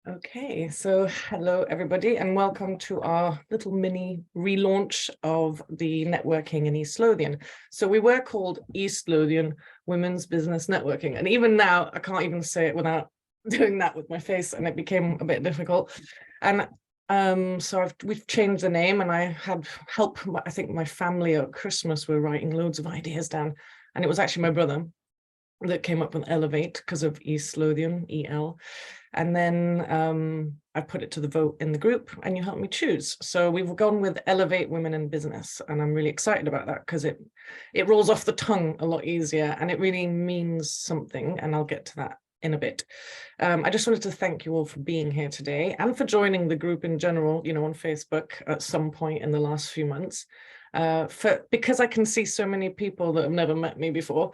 Okay, so hello everybody and welcome to our little mini relaunch of the networking in East Lothian. So we were called East Lothian Women's Business Networking, and even now I can't even say it without doing that with my face, and it became a bit difficult. And we've changed the name, and I had help. I think my family at Christmas were writing loads of ideas down, and it was actually my brother that came up with Elevate because of East Lothian, EL. And then I put it to the vote in the group and you helped me choose. So we've gone with Elevate Women in Business. And I'm really excited about that because it rolls off the tongue a lot easier and it really means something. And I'll get to that in a bit. I just wanted to thank you all for being here today and for joining the group in general, on Facebook at some point in the last few months. Because I can see so many people that have never met me before.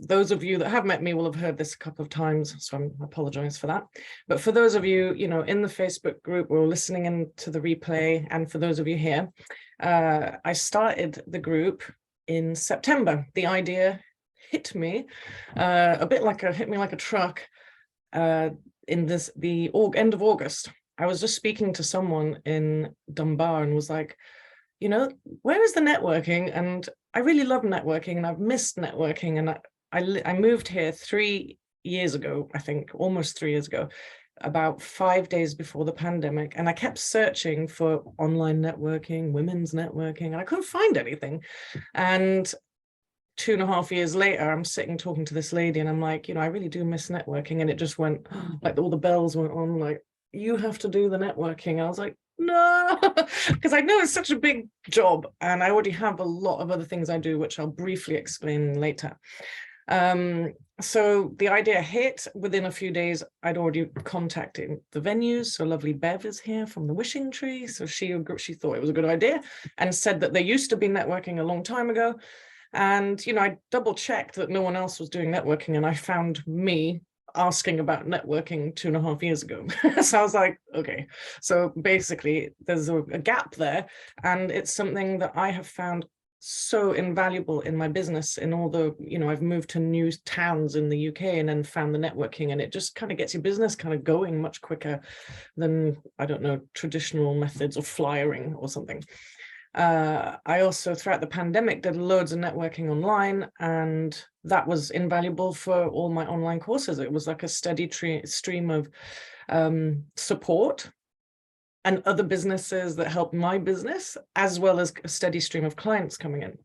Those of you that have met me will have heard this a couple of times, so I apologize for that. But for those of you, in the Facebook group or listening in to the replay, and for those of you here, I started the group in September. The idea hit me hit me like a truck in the end of August. I was just speaking to someone in Dunbar and was like, where is the networking? And I really love networking and I've missed networking. And I moved here 3 years ago, I think, almost 3 years ago, about 5 days before the pandemic. And I kept searching for online networking, women's networking, and I couldn't find anything. And 2.5 years later, I'm sitting talking to this lady and I'm like, I really do miss networking. And it just went like all the bells went on, like, you have to do the networking. I was like, no, because I know it's such a big job and I already have a lot of other things I do, which I'll briefly explain later. So the idea hit within a few days. I'd already contacted the venues. So lovely Bev is here from the Wishing Tree. So she thought it was a good idea and said that there used to be networking a long time ago. And, I double checked that no one else was doing networking and I found me asking about networking 2.5 years ago. So I was like, okay, so basically there's a gap there. And it's something that I have found so invaluable in my business in all the, I've moved to new towns in the UK and then found the networking, and it just kind of gets your business kind of going much quicker than, I don't know, traditional methods of flyering or something. I also, throughout the pandemic, did loads of networking online, and that was invaluable for all my online courses. It was like a steady stream of support and other businesses that helped my business, as well as a steady stream of clients coming in.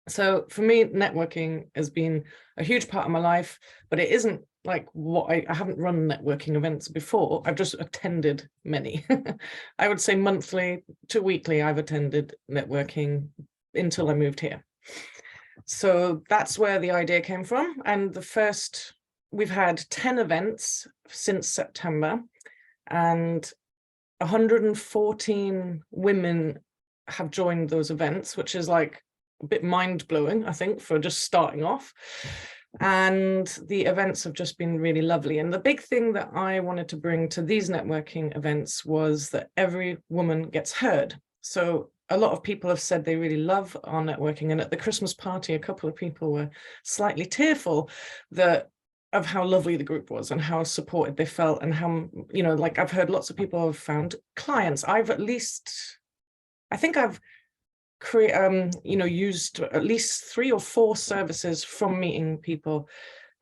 So for me, networking has been a huge part of my life, but it isn't like what I haven't run networking events before. I've just attended many. I would say monthly to weekly, I've attended networking until I moved here. So that's where the idea came from. And we've had 10 events since September, and 114 women have joined those events, which is like a bit mind-blowing, I think, for just starting off. And the events have just been really lovely. And the big thing that I wanted to bring to these networking events was that every woman gets heard. So a lot of people have said they really love our networking. And at the Christmas party, a couple of people were slightly tearful of how lovely the group was and how supported they felt, and how, like I've heard lots of people have found clients. I think I've used at least 3 or 4 services from meeting people,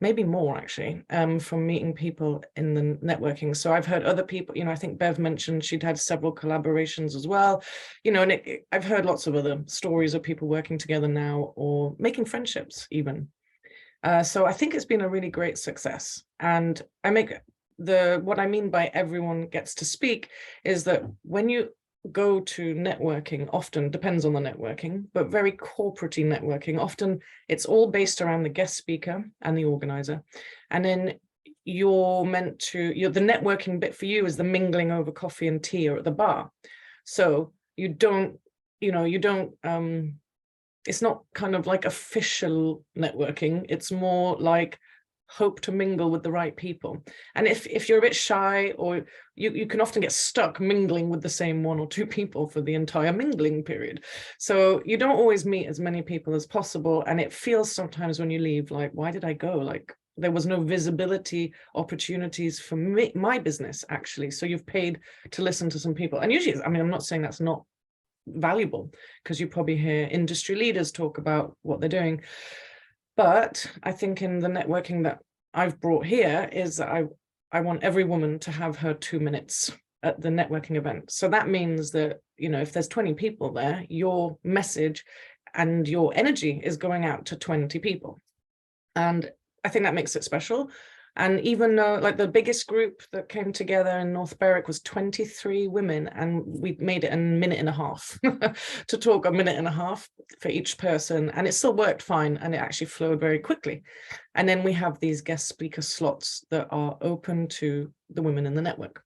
maybe more actually, from meeting people in the networking. So I've heard other people, I think Bev mentioned she'd had several collaborations as well, and I've heard lots of other stories of people working together now or making friendships even. So I think it's been a really great success. And what I mean by everyone gets to speak is that when you go to networking, often depends on the networking, but very corporate-y networking, often it's all based around the guest speaker and the organizer. And then the networking bit for you is the mingling over coffee and tea or at the bar. So it's not kind of like official networking. It's more like hope to mingle with the right people. And if you're a bit shy, or you can often get stuck mingling with the same 1 or 2 people for the entire mingling period. So you don't always meet as many people as possible. And it feels sometimes when you leave like, why did I go? Like, there was no visibility opportunities for me, my business, actually. So you've paid to listen to some people. And usually, I mean, I'm not saying that's not valuable, because you probably hear industry leaders talk about what they're doing. But I think in the networking that I've brought here is that I want every woman to have her 2 minutes at the networking event. So that means that, you know, if there's 20 people there, your message and your energy is going out to 20 people. And I think that makes it special. And even though, like, the biggest group that came together in North Berwick was 23 women, and we made it a minute and a half to talk, a minute and a half for each person. And it still worked fine, and it actually flowed very quickly. And then we have these guest speaker slots that are open to the women in the network.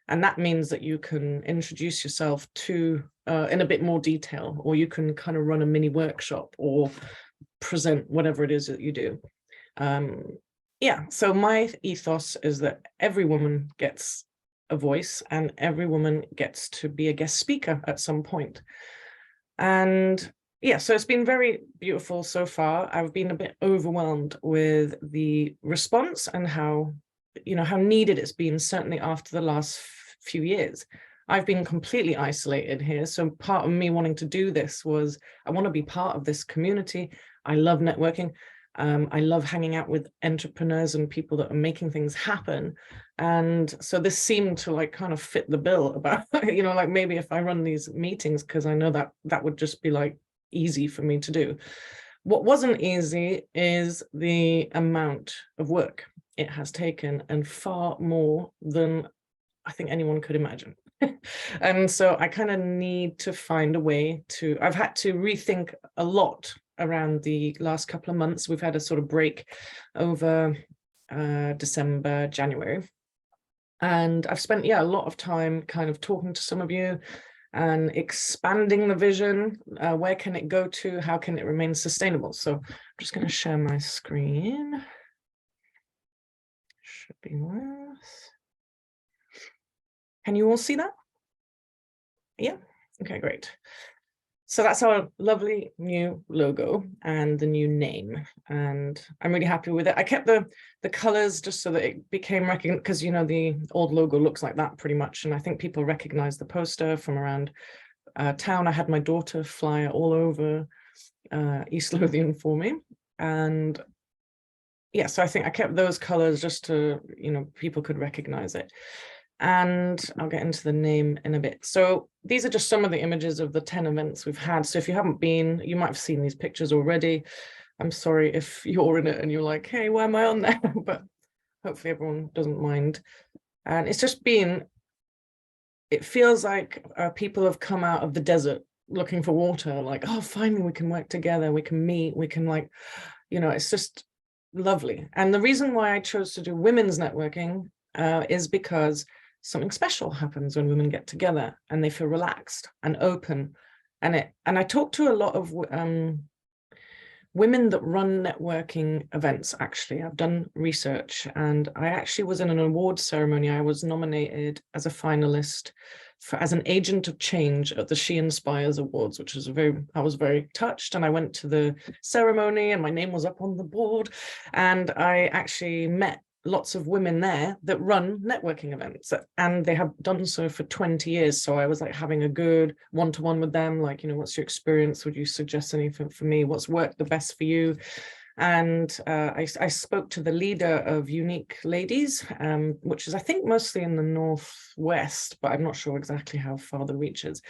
And that means that you can introduce yourself to in a bit more detail, or you can kind of run a mini workshop or present whatever it is that you do. Yeah, so my ethos is that every woman gets a voice and every woman gets to be a guest speaker at some point. And yeah, so it's been very beautiful so far. I've been a bit overwhelmed with the response and how, you know, how needed it's been, certainly after the last few years. I've been completely isolated here. So part of me wanting to do this was, I want to be part of this community. I love networking. I love hanging out with entrepreneurs and people that are making things happen. And so this seemed to like kind of fit the bill about, you know, like maybe if I run these meetings, because I know that that would just be like easy for me to do. What wasn't easy is the amount of work it has taken, and far more than I think anyone could imagine. And so I kind of need to find a way to, I've had to rethink a lot around the last couple of months. We've had a sort of break over December, January. And I've spent, yeah, a lot of time kind of talking to some of you and expanding the vision. Where can it go to? How can it remain sustainable? So I'm just going to share my screen. Should be worse. Can you all see that? Yeah. Okay, great. So that's our lovely new logo and the new name, and I'm really happy with it. I kept the colors just so that it became recognized, because, you know, the old logo looks like that pretty much, and I think people recognize the poster from around town. I had my daughter fly all over East Lothian for me, and yeah, so I think I kept those colors just to, you know, people could recognize it. And I'll get into the name in a bit. So these are just some of the images of the 10 events we've had. So if you haven't been, you might have seen these pictures already. I'm sorry if you're in it and you're like, hey, why am I on there? But hopefully everyone doesn't mind. And it's just been, it feels like people have come out of the desert looking for water, like, oh, finally we can work together, we can meet, we can, like, you know, it's just lovely. And the reason why I chose to do women's networking is because something special happens when women get together and they feel relaxed and open. And I talk to a lot of women that run networking events. Actually, I've done research, and I actually was in an award ceremony. I was nominated as a finalist as an agent of change at the She Inspires Awards, which was I was very touched. And I went to the ceremony and my name was up on the board, and I actually met lots of women there that run networking events, and they have done so for 20 years. So I was like having a good one-to-one with them, like, you know, what's your experience? Would you suggest anything for me? What's worked the best for you? And I spoke to the leader of Unique Ladies, which is, I think, mostly in the Northwest, but I'm not sure exactly how far the reach is.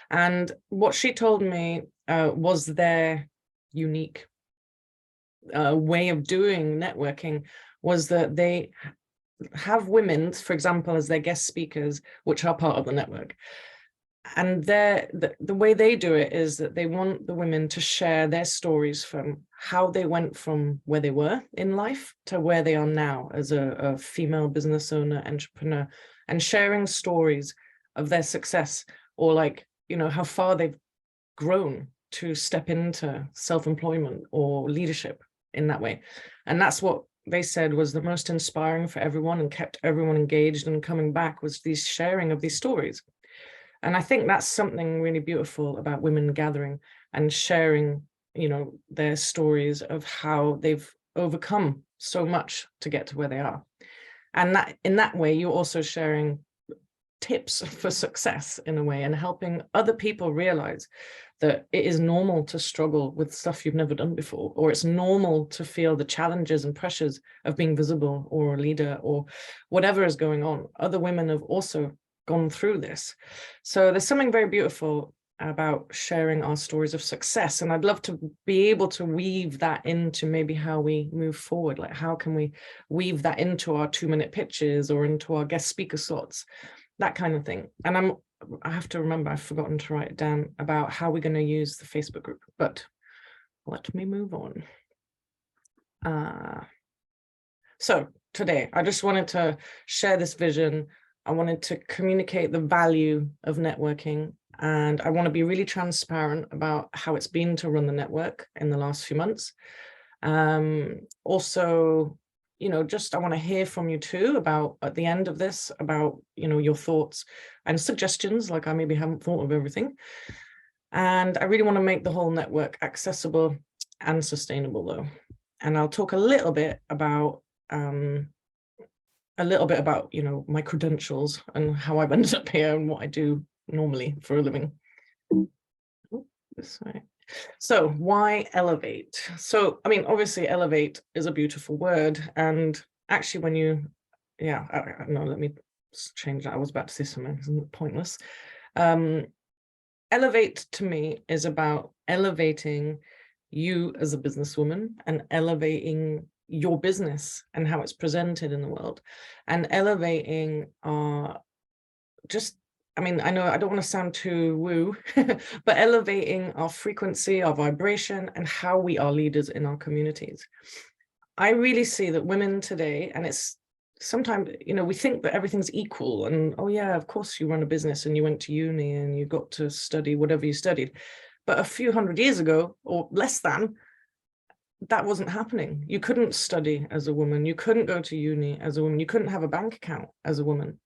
And what she told me was their unique way of doing networking was that they have women, for example, as their guest speakers, which are part of the network. And the way they do it is that they want the women to share their stories from how they went from where they were in life to where they are now as a female business owner, entrepreneur, and sharing stories of their success, or, like, you know, how far they've grown to step into self-employment or leadership in that way. And that's what they said was the most inspiring for everyone and kept everyone engaged and coming back, was these sharing of these stories. And I think that's something really beautiful about women gathering and sharing, you know, their stories of how they've overcome so much to get to where they are. And that in that way, you're also sharing tips for success in a way, and helping other people realize that it is normal to struggle with stuff you've never done before, or it's normal to feel the challenges and pressures of being visible or a leader or whatever is going on. Other women have also gone through this. So there's something very beautiful about sharing our stories of success. And I'd love to be able to weave that into maybe how we move forward. Like, how can we weave that into our 2-minute pitches or into our guest speaker slots, that kind of thing. And I have to remember, I've forgotten to write it down about how we're going to use the Facebook group, but let me move on. So today, I just wanted to share this vision. I wanted to communicate the value of networking, and I want to be really transparent about how it's been to run the network in the last few months. Also, just I want to hear from you too about, at the end of this, about, your thoughts and suggestions, like I maybe haven't thought of everything. And I really want to make the whole network accessible and sustainable though. And I'll talk a little bit about my credentials and how I've ended up here and what I do normally for a living. Oh, this way. So why elevate? So, I mean, obviously elevate is a beautiful word. And actually when you, no, let me change that. I was about to say something pointless. Elevate to me is about elevating you as a businesswoman and elevating your business and how it's presented in the world, and elevating I know I don't want to sound too woo, but elevating our frequency, our vibration, and how we are leaders in our communities. I really see that women today, and it's sometimes, we think that everything's equal and, oh yeah, of course you run a business and you went to uni and you got to study whatever you studied. But a few hundred years ago, or less than, that wasn't happening. You couldn't study as a woman. You couldn't go to uni as a woman. You couldn't have a bank account as a woman.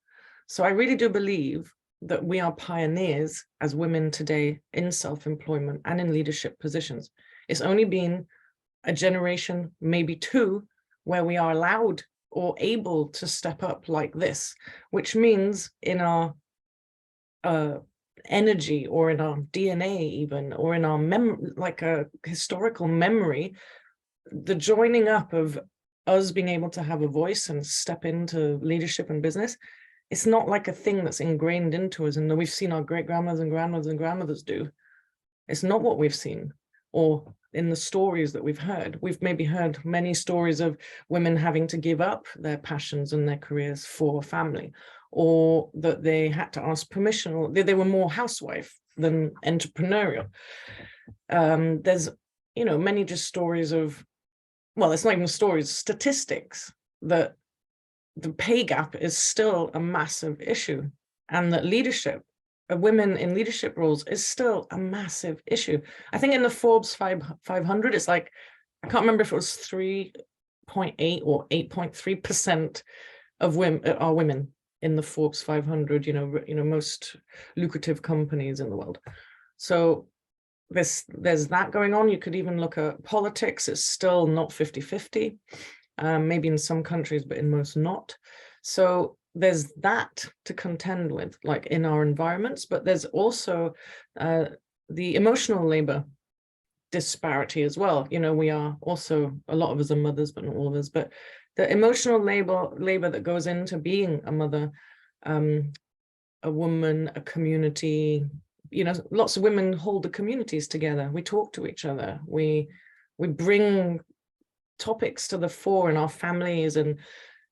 So I really do believe that we are pioneers as women today in self-employment and in leadership positions. It's only been a generation, maybe two, where we are allowed or able to step up like this, which means in our energy or in our DNA even, or in our like a historical memory, the joining up of us being able to have a voice and step into leadership and business, it's not like a thing that's ingrained into us and that we've seen our great grandmothers and grandmothers and grandmothers do. It's not what we've seen, or in the stories that we've heard. We've maybe heard many stories of women having to give up their passions and their careers for family, or that they had to ask permission, or they were more housewife than entrepreneurial. There's, many just stories of, well, it's not even stories, statistics, that the pay gap is still a massive issue, and that leadership, women in leadership roles, is still a massive issue. I think in the Forbes 500, it's like, I can't remember if it was 3.8 or 8.3% of women are women in the Forbes 500, most lucrative companies in the world. So there's that going on. You could even look at politics. It's still not 50-50, maybe in some countries, but in most not. So there's that to contend with, like in our environments, but there's also the emotional labor disparity as well. We are also, a lot of us are mothers, but not all of us, but the emotional labor that goes into being a mother, a woman, a community, lots of women hold the communities together. We talk to each other. We bring topics to the fore in our families and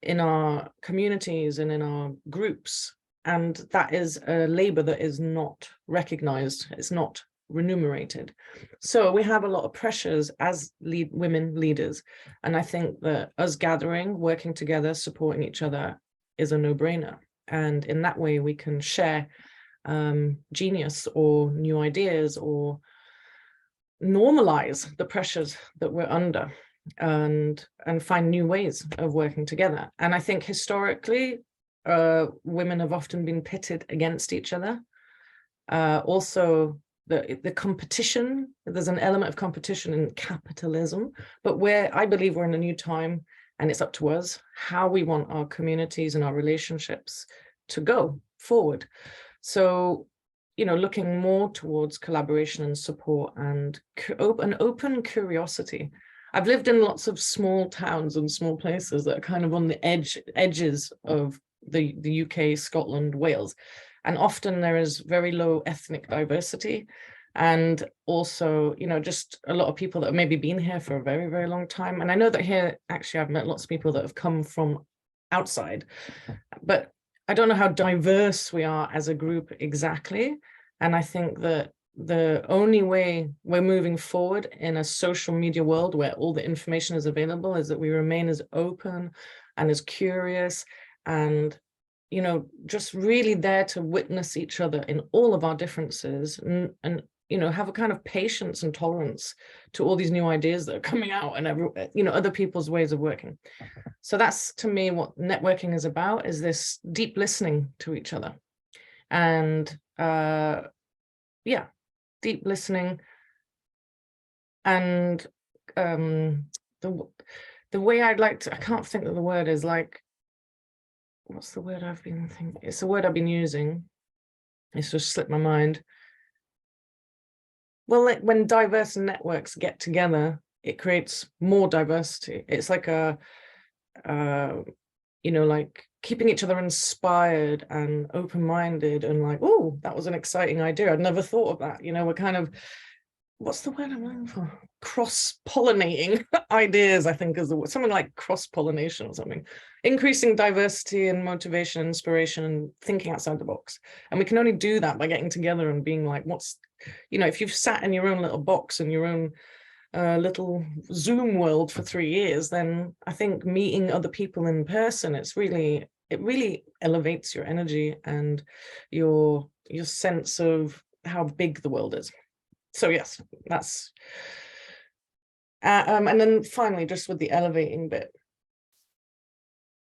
in our communities and in our groups. And that is a labor that is not recognized. It's not remunerated. So we have a lot of pressures as women leaders. And I think that us gathering, working together, supporting each other is a no-brainer. And in that way, we can share genius or new ideas, or normalize the pressures that we're under, and find new ways of working together. And I think historically, women have often been pitted against each other. Also, the competition, there's an element of competition in capitalism, but I believe we're in a new time, And it's up to us how we want our communities and our relationships to go forward. So, you know, looking more towards collaboration and support and an open curiosity. I've lived in lots of small towns and small places that are kind of on the edges of the UK, Scotland, Wales. And often there is very low ethnic diversity. And also, you know, just a lot of people that have maybe been here for a very, very long time. And I know that here, actually, I've met lots of people that have come from outside, but I don't know how diverse we are as a group exactly. And I think that the only way we're moving forward in a social media world where all the information is available is that we remain as open and as curious and, you know, just really there to witness each other in all of our differences and you know, have a kind of patience and tolerance to all these new ideas that are coming out and you know, other people's ways of working. So that's, to me, what networking is about, is this deep listening to each other. And yeah, deep listening. And the way I'd like to, I can't think of the word, is like, what's the word I've been thinking? It's a word I've been using. It's just slipped my mind. Well, when diverse networks get together, it creates more diversity. It's like a, you know, like keeping each other inspired and open-minded and like, oh, that was an exciting idea. I'd never thought of that. You know, we're kind of, what's the word I'm looking for? Cross-pollinating ideas, I think is the word, something like cross-pollination or something. Increasing diversity and motivation, inspiration, and thinking outside the box. And we can only do that by getting together and being like, what's, you know, if you've sat in your own little box and your own little Zoom world for 3 years, then I think meeting other people in person, it really elevates your energy and your sense of how big the world is. So yes, that's and then finally, just with the elevating bit,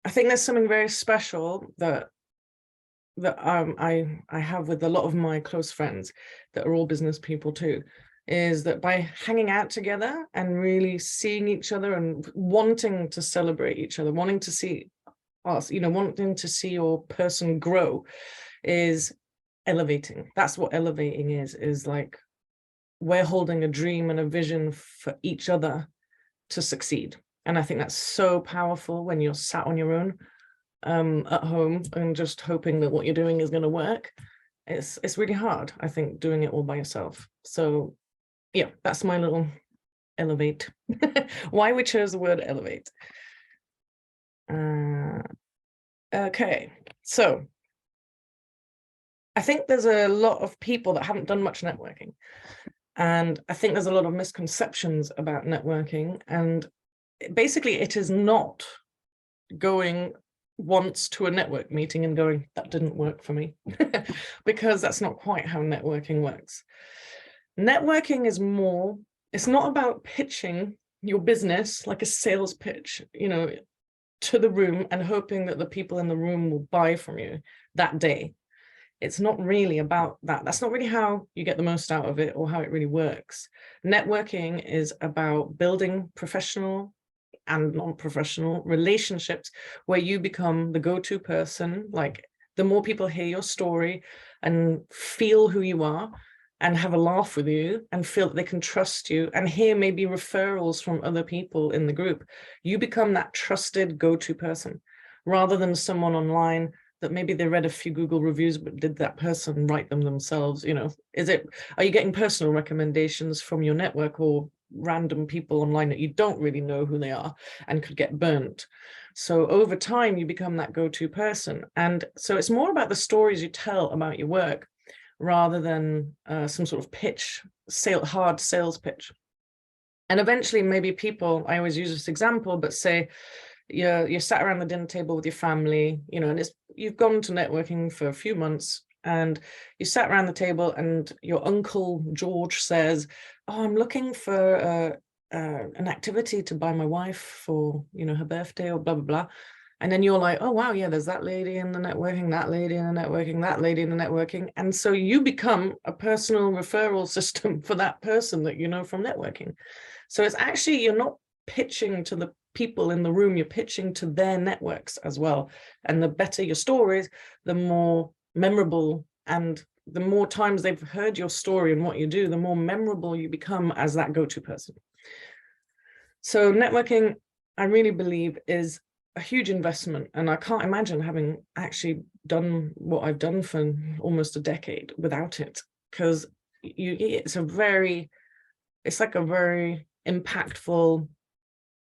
I think there's something very special that I have with a lot of my close friends that are all business people too, is that by hanging out together and really seeing each other and wanting to celebrate each other, wanting to see us, you know, wanting to see your person grow, is elevating. That's what elevating is like, we're holding a dream and a vision for each other to succeed. And I think that's so powerful when you're sat on your own at home and just hoping that what you're doing is going to work. It's really hard, I think, doing it all by yourself. So yeah, that's my little elevate. Why we chose the word elevate. Okay, so I think there's a lot of people that haven't done much networking. And I think there's a lot of misconceptions about networking. And basically, it is not going once to a network meeting and going, that didn't work for me, because that's not quite how networking works. Networking is more, it's not about pitching your business like a sales pitch, you know, to the room and hoping that the people in the room will buy from you that day. It's not really about that. That's not really how you get the most out of it or how it really works. Networking is about building professional and non-professional relationships where you become the go-to person. Like, the more people hear your story and feel who you are and have a laugh with you and feel that they can trust you and hear maybe referrals from other people in the group, you become that trusted go-to person, rather than someone online that maybe they read a few Google reviews, but did that person write them themselves? You know, are you getting personal recommendations from your network or random people online that you don't really know who they are and could get burnt? So over time, you become that go-to person. And so it's more about the stories you tell about your work rather than some sort of pitch, hard sales pitch. And eventually, maybe people, I always use this example, but say, you're sat around the dinner table with your family, you know, and you've gone to networking for a few months and you sat around the table and your uncle George says, oh, I'm looking for an activity to buy my wife for, you know, her birthday or blah, blah, blah. And then you're like, oh, wow, yeah, there's that lady in the networking, that lady in the networking, that lady in the networking. And so you become a personal referral system for that person that you know from networking. So it's actually, you're not pitching to the people in the room, you're pitching to their networks as well. And the better your stories, the more memorable, and the more times they've heard your story and what you do, the more memorable you become as that go-to person. So networking, I really believe, is a huge investment. And I can't imagine having actually done what I've done for almost a decade without it, because it's like a very impactful,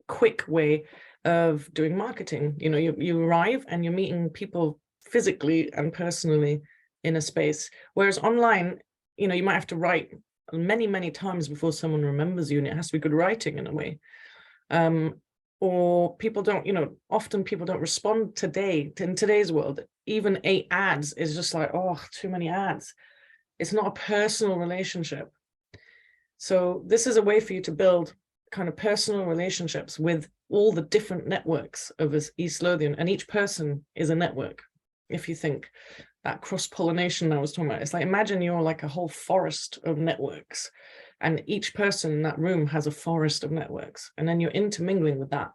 quick way of doing marketing. You know, you arrive and you're meeting people physically and personally in a space, whereas online, you know, you might have to write many times before someone remembers you, and it has to be good writing in a way. Or people don't, you know, often people don't respond in today's world. Even 8 ads is just like, oh, too many ads. It's not a personal relationship. So this is a way for you to build kind of personal relationships with all the different networks of East Lothian, and each person is a network. If you think that cross-pollination I was talking about, it's like, imagine you're like a whole forest of networks, and each person in that room has a forest of networks, and then you're intermingling with that.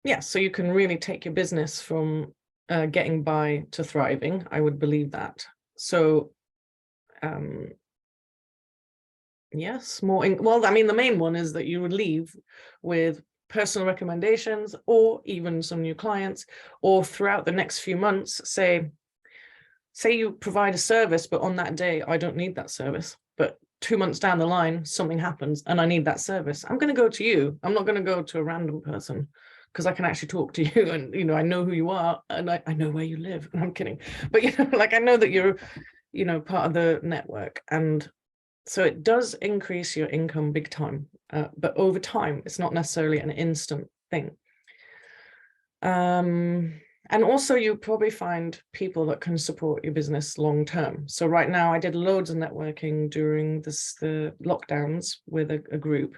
Yeah, so you can really take your business from getting by to thriving. I would believe that. So yes, well, I mean, the main one is that you would leave with personal recommendations, or even some new clients, or throughout the next few months, say you provide a service, but on that day, I don't need that service. But 2 months down the line, something happens and I need that service. I'm going to go to you. I'm not going to go to a random person, because I can actually talk to you, and, you know, I know who you are, and I know where you live. And I'm kidding. But, you know, like, I know that you're, you know, part of the network. And so it does increase your income big time, but over time, it's not necessarily an instant thing. And also, you probably find people that can support your business long term. So right now, I did loads of networking during the lockdowns with a group,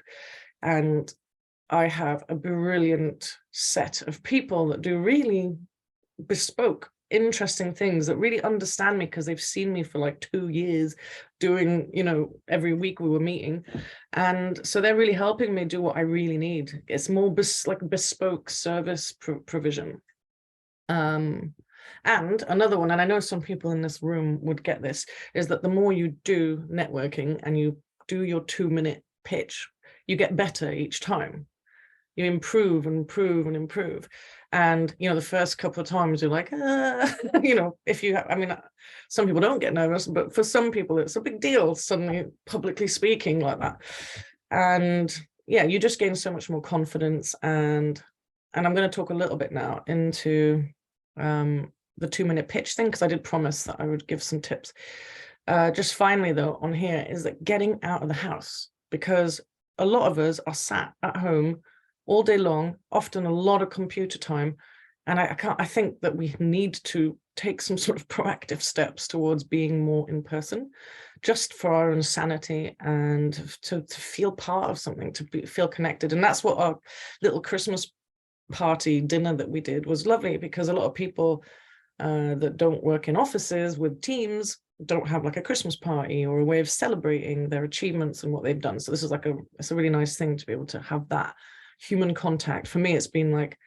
and I have a brilliant set of people that do really bespoke, interesting things, that really understand me, because they've seen me for like 2 years doing, you know, every week we were meeting. And so they're really helping me do what I really need. It's more like bespoke service provision. And another one, and I know some people in this room would get this, is that the more you do networking and you do your 2-minute pitch, you get better each time. You improve and improve and improve. And, you know, the first couple of times you're like, you know, if you have, I mean, some people don't get nervous, but for some people it's a big deal suddenly publicly speaking like that. And yeah, you just gain so much more confidence. And I'm going to talk a little bit now into the 2-minute pitch thing, because I did promise that I would give some tips. Just finally, though, on here is that getting out of the house, because a lot of us are sat at home all day long, often a lot of computer time. And I think that we need to take some sort of proactive steps towards being more in person, just for our own sanity, and to feel part of something, to feel connected. And that's what our little Christmas party dinner that we did was lovely, because a lot of people that don't work in offices with teams don't have like a Christmas party or a way of celebrating their achievements and what they've done. So this is like it's a really nice thing to be able to have that human contact. For me, it's been like,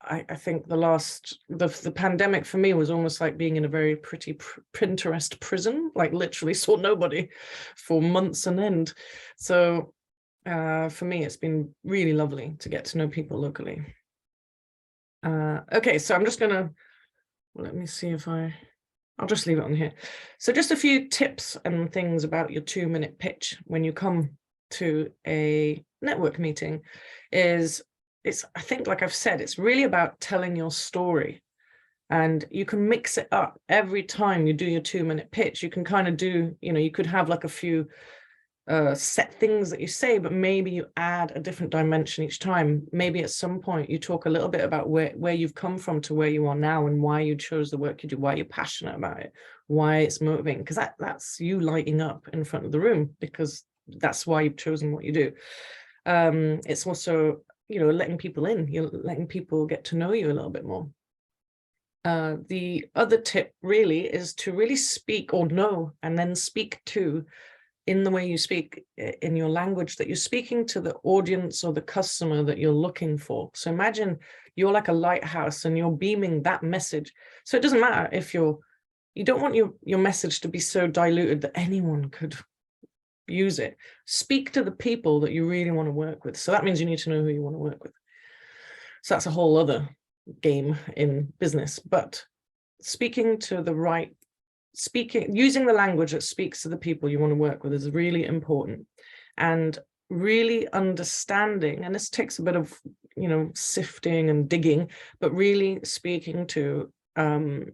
I think the pandemic for me was almost like being in a very pretty Pinterest prison, like literally saw nobody for months on end. So for me, it's been really lovely to get to know people locally. Okay, so I'm just gonna, let me see if I'll just leave it on here. So just a few tips and things about your 2-minute pitch when you come to a network meeting is, I think, like I've said, it's really about telling your story. And you can mix it up every time you do your 2-minute pitch. You can kind of do, you know, you could have like a few set things that you say, but maybe you add a different dimension each time. Maybe at some point you talk a little bit about where you've come from to where you are now, and why you chose the work you do, why you're passionate about it, why it's motivating, because that's you lighting up in front of the room, because that's why you've chosen what you do. It's also, you know, letting people in, you're letting people get to know you a little bit more. The other tip really is to really speak, or know and then speak to in the way you speak, in your language, that you're speaking to the audience or the customer that you're looking for. So imagine you're like a lighthouse and you're beaming that message. So it doesn't matter if you don't want your message to be so diluted that anyone could use it. Speak to the people that you really want to work with. So that means you need to know who you want to work with. So that's a whole other game in business, but speaking to the right, using the language that speaks to the people you want to work with is really important. And really understanding, and this takes a bit of, sifting and digging, but really speaking to the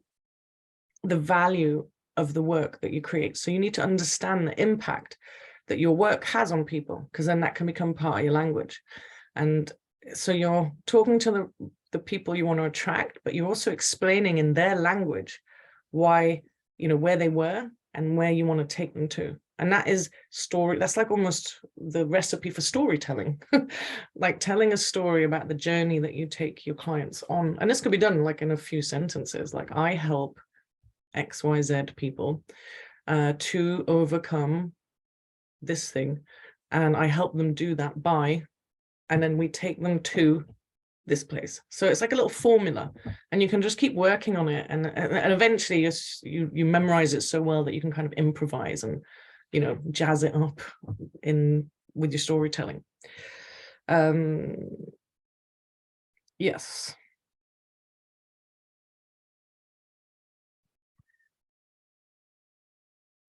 value of the work that you create. So you need to understand the impact that your work has on people, because then that can become part of your language. And so you're talking to the people you want to attract, but you're also explaining in their language why, where they were and where you want to take them to. And that is that's like almost the recipe for storytelling, like telling a story about the journey that you take your clients on. And this could be done like in a few sentences, like I help XYZ people to overcome this thing, and I help them do that by, and then we take them to this place. So it's like a little formula, and you can just keep working on it, and eventually you memorize it so well that you can kind of improvise and jazz it up with your storytelling. Yes.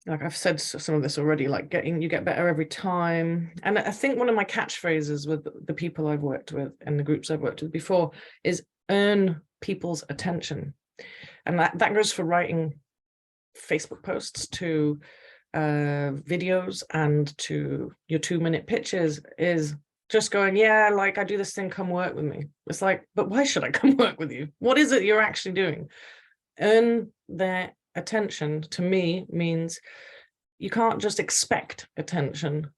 Like I've said some of this already, like you get better every time. And I think one of my catchphrases with the people I've worked with and the groups I've worked with before is earn people's attention. And that goes for writing Facebook posts to videos and to your 2-minute pitches, is just going, yeah, like I do this thing, come work with me. It's like, but why should I come work with you? What is it you're actually doing? Earn their attention to me means you can't just expect attention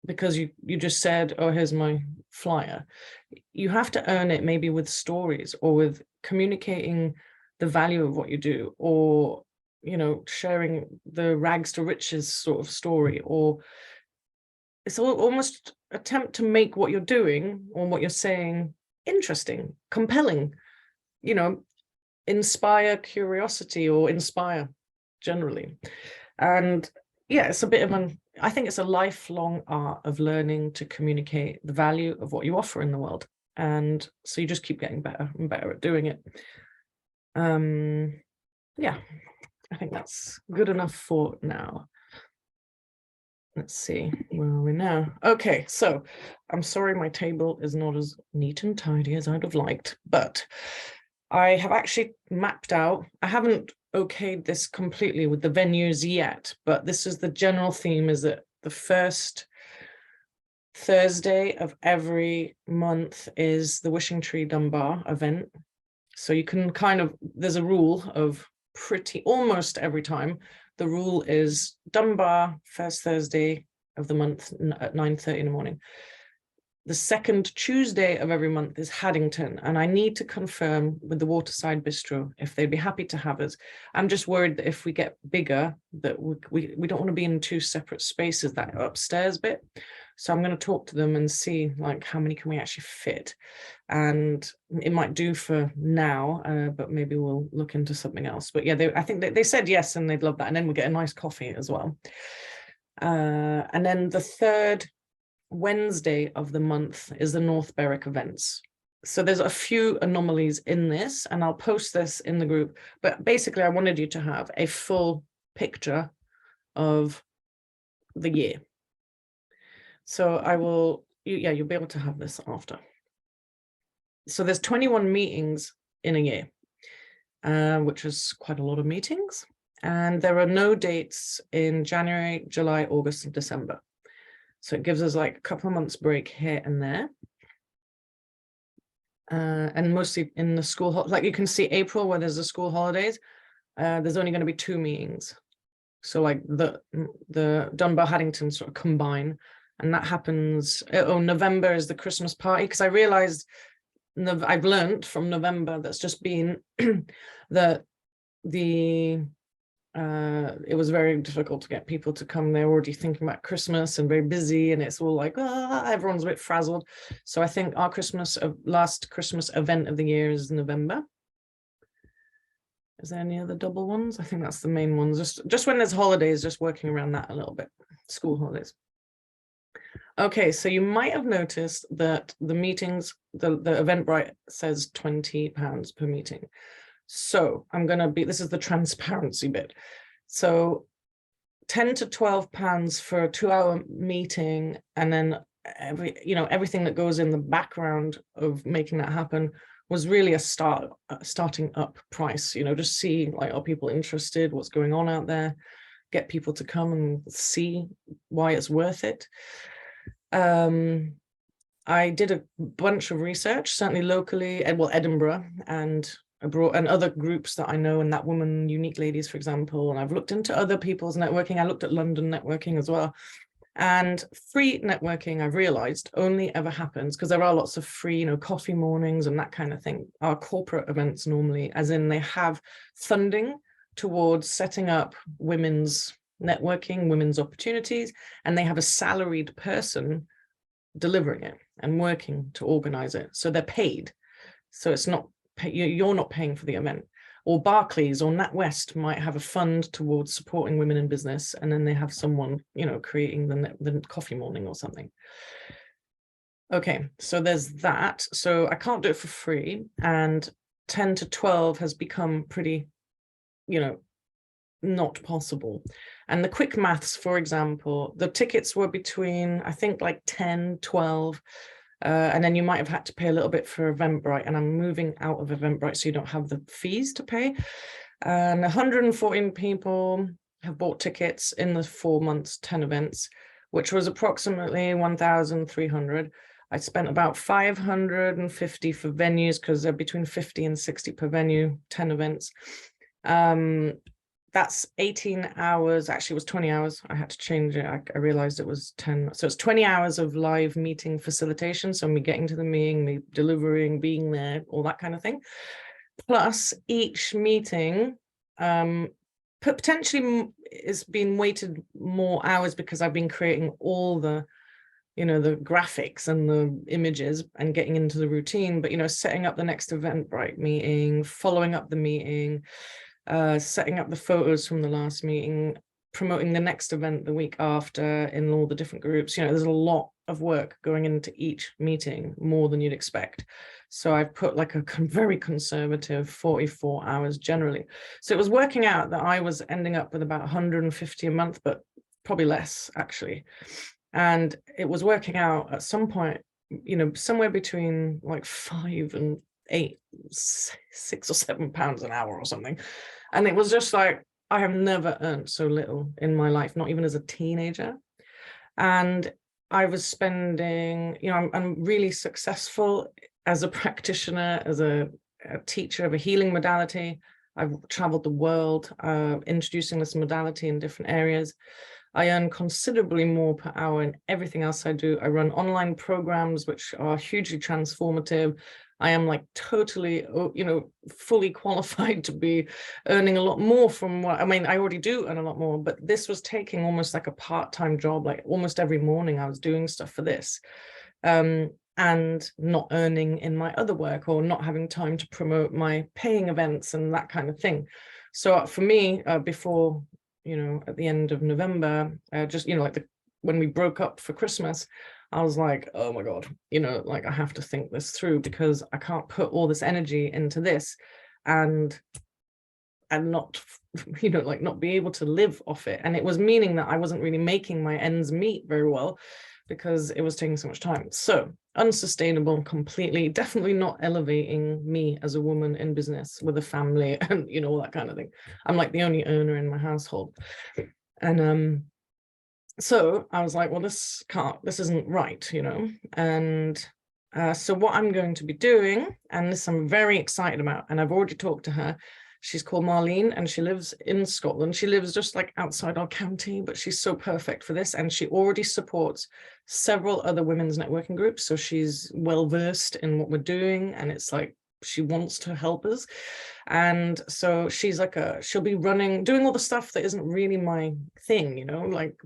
because you just said, oh, here's my flyer. You have to earn it maybe with stories or with communicating the value of what you do, or sharing the rags to riches sort of story, or it's almost attempt to make what you're doing or what you're saying interesting, compelling, inspire curiosity or inspire generally. And yeah, it's a bit of I think it's a lifelong art of learning to communicate the value of what you offer in the world. And so you just keep getting better and better at doing it. Yeah, I think that's good enough for now. Let's see, where are we now? Okay, so I'm sorry my table is not as neat and tidy as I'd have liked, but I have actually mapped out, I haven't okayed this completely with the venues yet, but this is the general theme, is that the first Thursday of every month is the Wishing Tree Dunbar event. So you can there's a rule of almost every time. The rule is Dunbar, first Thursday of the month at 9:30 in the morning. The second Tuesday of every month is Haddington, and I need to confirm with the Waterside Bistro if they'd be happy to have us. I'm just worried that if we get bigger, that we don't want to be in 2 separate spaces, that upstairs bit. So I'm going to talk to them and see like how many can we actually fit, and it might do for now, but maybe we'll look into something else. But yeah, I think they said yes, and they'd love that, and then we get a nice coffee as well. And then the third Wednesday of the month is the North Berwick events. So there's a few anomalies in this, and I'll post this in the group, but basically I wanted you to have a full picture of the year. So you'll be able to have this after. So there's 21 meetings in a year, which is quite a lot of meetings. And there are no dates in January, July, August, and December. So it gives us like a couple of months break here and there. And mostly in the school, like you can see April, where there's the school holidays, there's only going to be 2 meetings. So like the Dunbar Haddington sort of combine, and that happens, November is the Christmas party, because I realized I've learned from November that's just been that the it was very difficult to get people to come. They're already thinking about Christmas and very busy, and it's all like, everyone's a bit frazzled. So I think our last Christmas event of the year is November. Is there any other double ones? I think that's the main ones. Just when there's holidays, just working around that a little bit, school holidays. Okay, so you might have noticed that the meetings, the Eventbrite says £20 per meeting. So this is the transparency bit. So 10 to 12 pounds for a 2-hour meeting, and then everything that goes in the background of making that happen was really a starting up price, just seeing like, are people interested, what's going on out there, get people to come and see why it's worth it. I did a bunch of research, certainly locally, Edinburgh and abroad, and other groups that I know, and that Woman Unique Ladies, for example. And I've looked into other people's networking. I looked at London networking as well. And free networking, I've realized, only ever happens because there are lots of free, coffee mornings and that kind of thing. Our corporate events normally, as in they have funding towards setting up women's networking, women's opportunities, and they have a salaried person delivering it and working to organize it. So they're paid. So it's not, you're not paying for the event. Or Barclays or NatWest might have a fund towards supporting women in business, and then they have someone, creating the coffee morning or something. Okay, so there's that. So I can't do it for free, and 10 to 12 has become pretty, not possible. And the quick maths, for example, the tickets were between, I think, like 10, 12, and then you might have had to pay a little bit for Eventbrite, and I'm moving out of Eventbrite so you don't have the fees to pay. And 114 people have bought tickets in the 4 months, 10 events, which was approximately 1,300. I spent about 550 for venues because they're between 50 and 60 per venue, 10 events. That's 18 hours. Actually, it was 20 hours. I had to change it. I realized it was 10. So it's 20 hours of live meeting facilitation. So me getting to the meeting, me delivering, being there, all that kind of thing. Plus each meeting potentially is being weighted more hours because I've been creating all the, the graphics and the images and getting into the routine. But, setting up the next Eventbrite meeting, following up the meeting, setting up the photos from the last meeting, promoting the next event the week after in all the different groups. There's a lot of work going into each meeting, more than you'd expect. So I've put like a very conservative 44 hours generally. So it was working out that I was ending up with about 150 a month, but probably less actually. And it was working out at some point, somewhere between like 5 and 8, 6 or 7 pounds an hour or something. And it was just like, I have never earned so little in my life, not even as a teenager. And I was spending, I'm really successful as a practitioner, as a teacher of a healing modality. I've traveled the world, introducing this modality in different areas. I earn considerably more per hour in everything else I do. I run online programs, which are hugely transformative. I am like totally, fully qualified to be earning a lot more from what, I already do earn a lot more, but this was taking almost like a part-time job. Like almost every morning I was doing stuff for this, and not earning in my other work, or not having time to promote my paying events and that kind of thing. So for me, before, at the end of November, just, when we broke up for Christmas, I was like, oh my God, like I have to think this through, because I can't put all this energy into this and not, not be able to live off it. And it was meaning that I wasn't really making my ends meet very well because it was taking so much time. So unsustainable completely, definitely not elevating me as a woman in business with a family and, all that kind of thing. I'm like the only earner in my household. And, so I was like, well, this isn't right, and so what I'm going to be doing, and this I'm very excited about, and I've already talked to her. She's called Marlene, and she lives in Scotland. She lives just like outside our county, but she's so perfect for this. And she already supports several other women's networking groups. So she's well versed in what we're doing. And it's like she wants to help us. And so she's like she'll be doing all the stuff that isn't really my thing, you know, like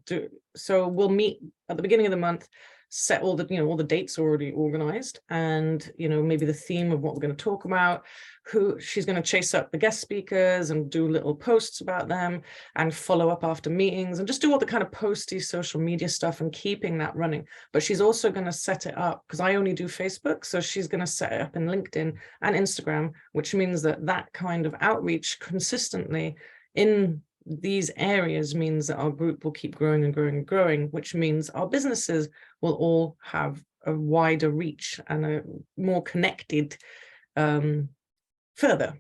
so we'll meet at the beginning of the month, set all the, you know, all the dates already organized, and, you know, maybe the theme of what we're going to talk about, who she's going to chase up the guest speakers and do little posts about them and follow up after meetings and just do all the kind of posty social media stuff and keeping that running. But she's also going to set it up, because I only do Facebook, so she's going to set it up in LinkedIn and Instagram, which means that that kind of outreach consistently in these areas means that our group will keep growing and growing and growing, which means our businesses will all have a wider reach and a more connected further.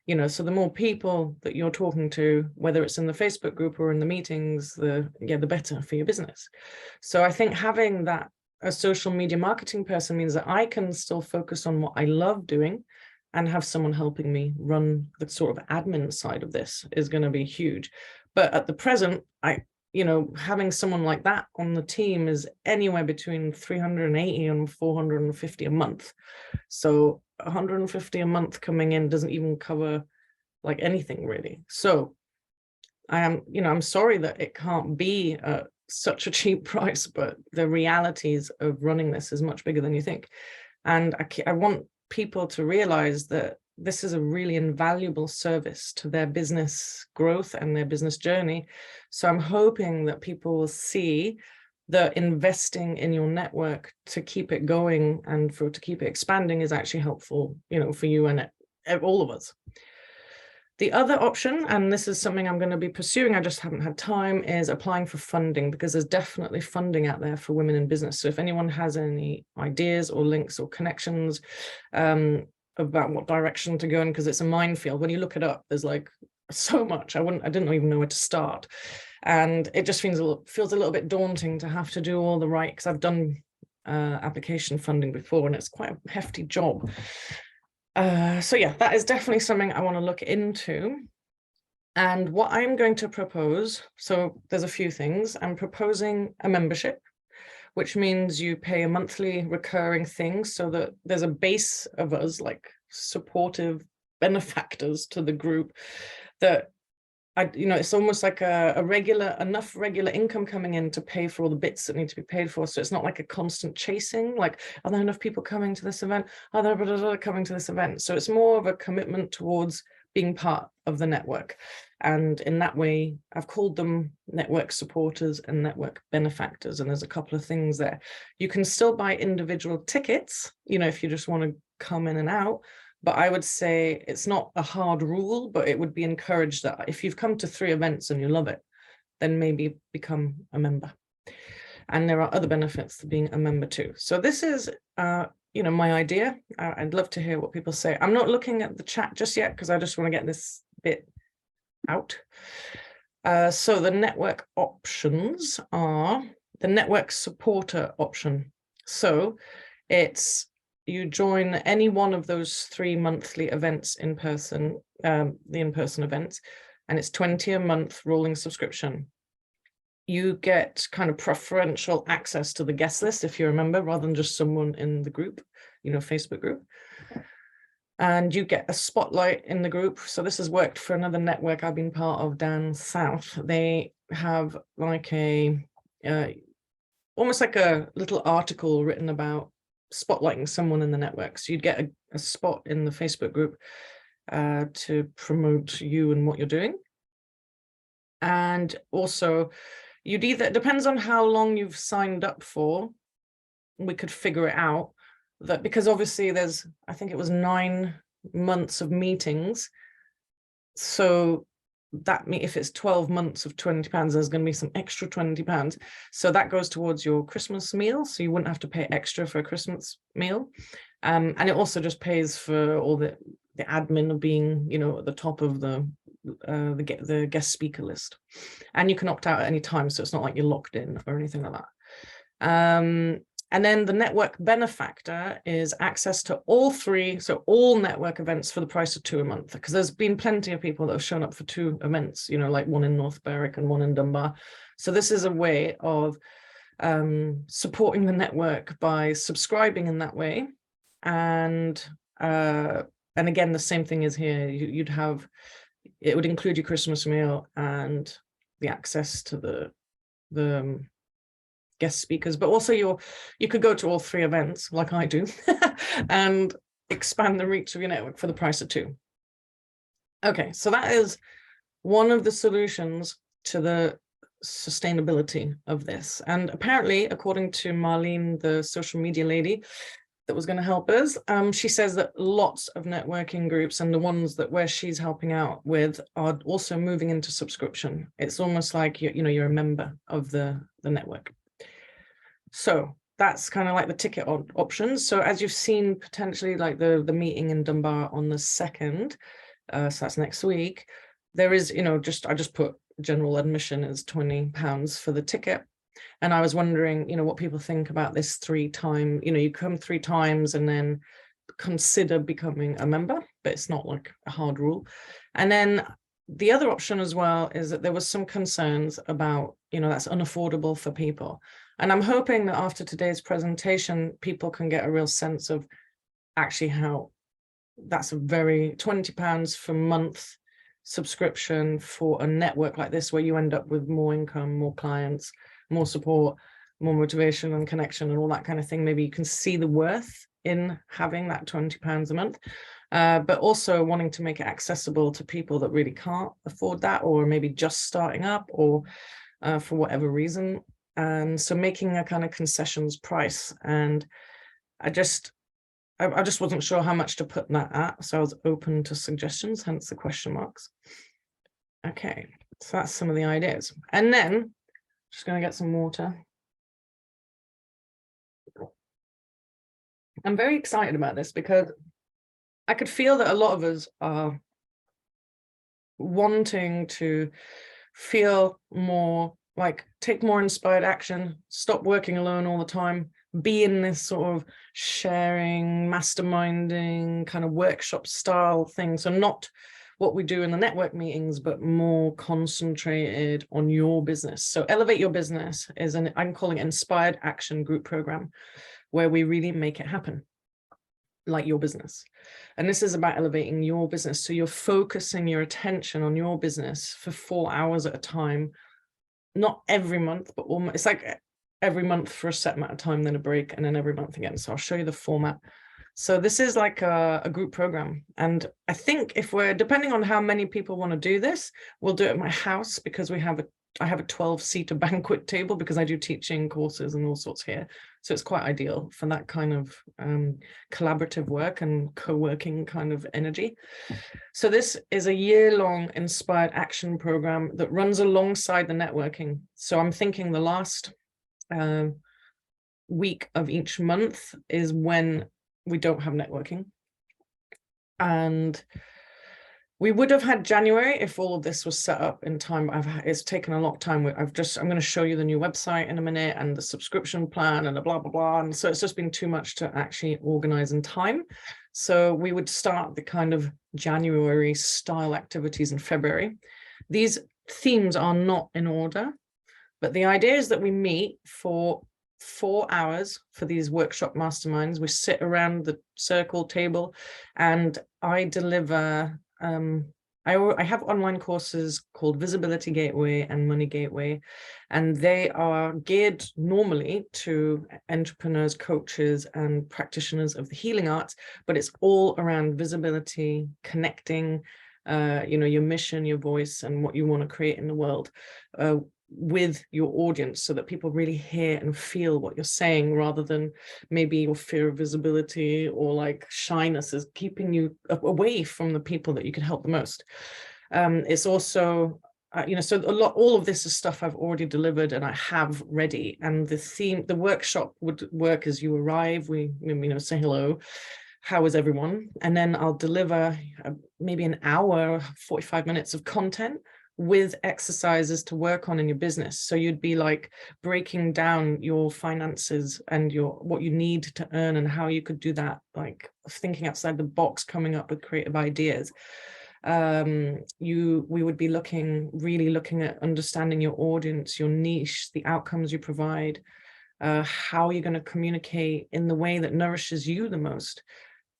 You know, so the more people that you're talking to, whether it's in the Facebook group or in the meetings, the better for your business. So I think having that a social media marketing person means that I can still focus on what I love doing, and have someone helping me run the sort of admin side of this is going to be huge. But at the present, you know, having someone like that on the team is anywhere between 380 and 450 a month. So 150 a month coming in doesn't even cover like anything really. So I'm sorry that it can't be such a cheap price, but the realities of running this is much bigger than you think. And I want people to realize that this is a really invaluable service to their business growth and their business journey. So I'm hoping that people will see that investing in your network to keep it going and to keep it expanding is actually helpful, you know, for you and all of us. The other option, and this is something I'm going to be pursuing, I just haven't had time, is applying for funding, because there's definitely funding out there for women in business. So if anyone has any ideas or links or connections about what direction to go in, because it's a minefield. When you look it up, there's like so much. I didn't even know where to start. And it just feels a little bit daunting to have to do all the right, because I've done application funding before, and it's quite a hefty job. So yeah, that is definitely something I want to look into. And what I'm going to propose, so there's a few things. I'm proposing a membership, which means you pay a monthly recurring thing, so that there's a base of us, like supportive benefactors to the group, that it's almost like enough regular income coming in to pay for all the bits that need to be paid for. So it's not like a constant chasing, like, are there enough people coming to this event? Are there coming to this event? So it's more of a commitment towards being part of the network. And in that way, I've called them network supporters and network benefactors. And there's a couple of things there. You can still buy individual tickets, you know, if you just want to come in and out. But I would say it's not a hard rule, but it would be encouraged that if you've come to 3 events and you love it, then maybe become a member. And there are other benefits to being a member too. So this is, my idea. I'd love to hear what people say. I'm not looking at the chat just yet, because I just want to get this bit out. So the network options are the network supporter option. So it's, you join any one of those 3 monthly events in person, the in-person events, and it's 20 a month rolling subscription. You get kind of preferential access to the guest list, if you remember, rather than just someone in the group, Facebook group. And you get a spotlight in the group. So this has worked for another network I've been part of down south. They have like almost like a little article written about spotlighting someone in the network. So you'd get a spot in the Facebook group to promote you and what you're doing. And also you'd either, it depends on how long you've signed up for, we could figure it out, that because obviously there's, I think it was 9 months of meetings. So that if it's 12 months of £20, there's going to be some extra £20. So that goes towards your Christmas meal. So you wouldn't have to pay extra for a Christmas meal. And it also just pays for all the admin of being, at the top of the guest speaker list. And you can opt out at any time. So it's not like you're locked in or anything like that. And then the network benefactor is access to all 3, so all network events for the price of 2 a month, because there's been plenty of people that have shown up for 2 events, like one in North Berwick and one in Dunbar. So this is a way of supporting the network by subscribing in that way. And And again, the same thing is here. You'd have, it would include your Christmas meal and the access to the guest speakers, but also you could go to all 3 events like I do and expand the reach of your network for the price of 2. Okay, so that is one of the solutions to the sustainability of this. And apparently, according to Marlene, the social media lady that was going to help us, she says that lots of networking groups and the ones that where she's helping out with are also moving into subscription. It's almost like you're a member of the network. So that's kind of like the ticket options. So as you've seen, potentially like the meeting in Dunbar on the 2nd, so that's next week, there is, I just put general admission as £20 for the ticket. And I was wondering, what people think about this 3 times, you come 3 times and then consider becoming a member, but it's not like a hard rule. And then the other option as well is that there was some concerns about, that's unaffordable for people. And I'm hoping that after today's presentation, people can get a real sense of actually how that's a very £20 per month subscription for a network like this, where you end up with more income, more clients, more support, more motivation and connection and all that kind of thing. Maybe you can see the worth in having that £20 a month, but also wanting to make it accessible to people that really can't afford that, or maybe just starting up, or for whatever reason. And so making a kind of concessions price. And I just wasn't sure how much to put that at, so I was open to suggestions, hence the question marks. Okay, so that's some of the ideas. And then just going to get some water. I'm very excited about this because I could feel that a lot of us are wanting to feel more like, take more inspired action, stop working alone all the time, be in this sort of sharing, masterminding kind of workshop style thing. So not what we do in the network meetings, but more concentrated on your business. So Elevate Your Business is I'm calling it Inspired Action Group Program, where we really make it happen, like your business. And this is about elevating your business. So you're focusing your attention on your business for 4 hours at a time, not every month, but almost, it's like every month for a set amount of time, then a break, and then every month again. So I'll show you the format. So this is like a group program. And I think if we're, depending on how many people want to do this, we'll do it at my house, because I have a 12-seater banquet table, because I do teaching courses and all sorts here. So it's quite ideal for that kind of collaborative work and co-working kind of energy. So this is a year-long inspired action program that runs alongside the networking. So I'm thinking the last week of each month is when we don't have networking. And we would have had January if all of this was set up in time. It's taken a lot of time. I'm going to show you the new website in a minute, and the subscription plan and the blah, blah, blah. And so it's just been too much to actually organize in time. So we would start the kind of January style activities in February. These themes are not in order, but the idea is that we meet for 4 hours for these workshop masterminds. We sit around the circle table, and I deliver I have online courses called Visibility Gateway and Money Gateway, and they are geared normally to entrepreneurs, coaches, and practitioners of the healing arts, but it's all around visibility, connecting, your mission, your voice, and what you want to create in the world with your audience, so that people really hear and feel what you're saying, rather than maybe your fear of visibility or like shyness is keeping you away from the people that you can help the most. It's also so all of this is stuff I've already delivered and I have ready. And the workshop would work as you arrive. We say hello, how is everyone, and then I'll deliver maybe an hour, 45 minutes of content with exercises to work on in your business. So you'd be like breaking down your finances and what you need to earn and how you could do that, like thinking outside the box, coming up with creative ideas. We would be really looking at understanding your audience, your niche, the outcomes you provide, how you're going to communicate in the way that nourishes you the most.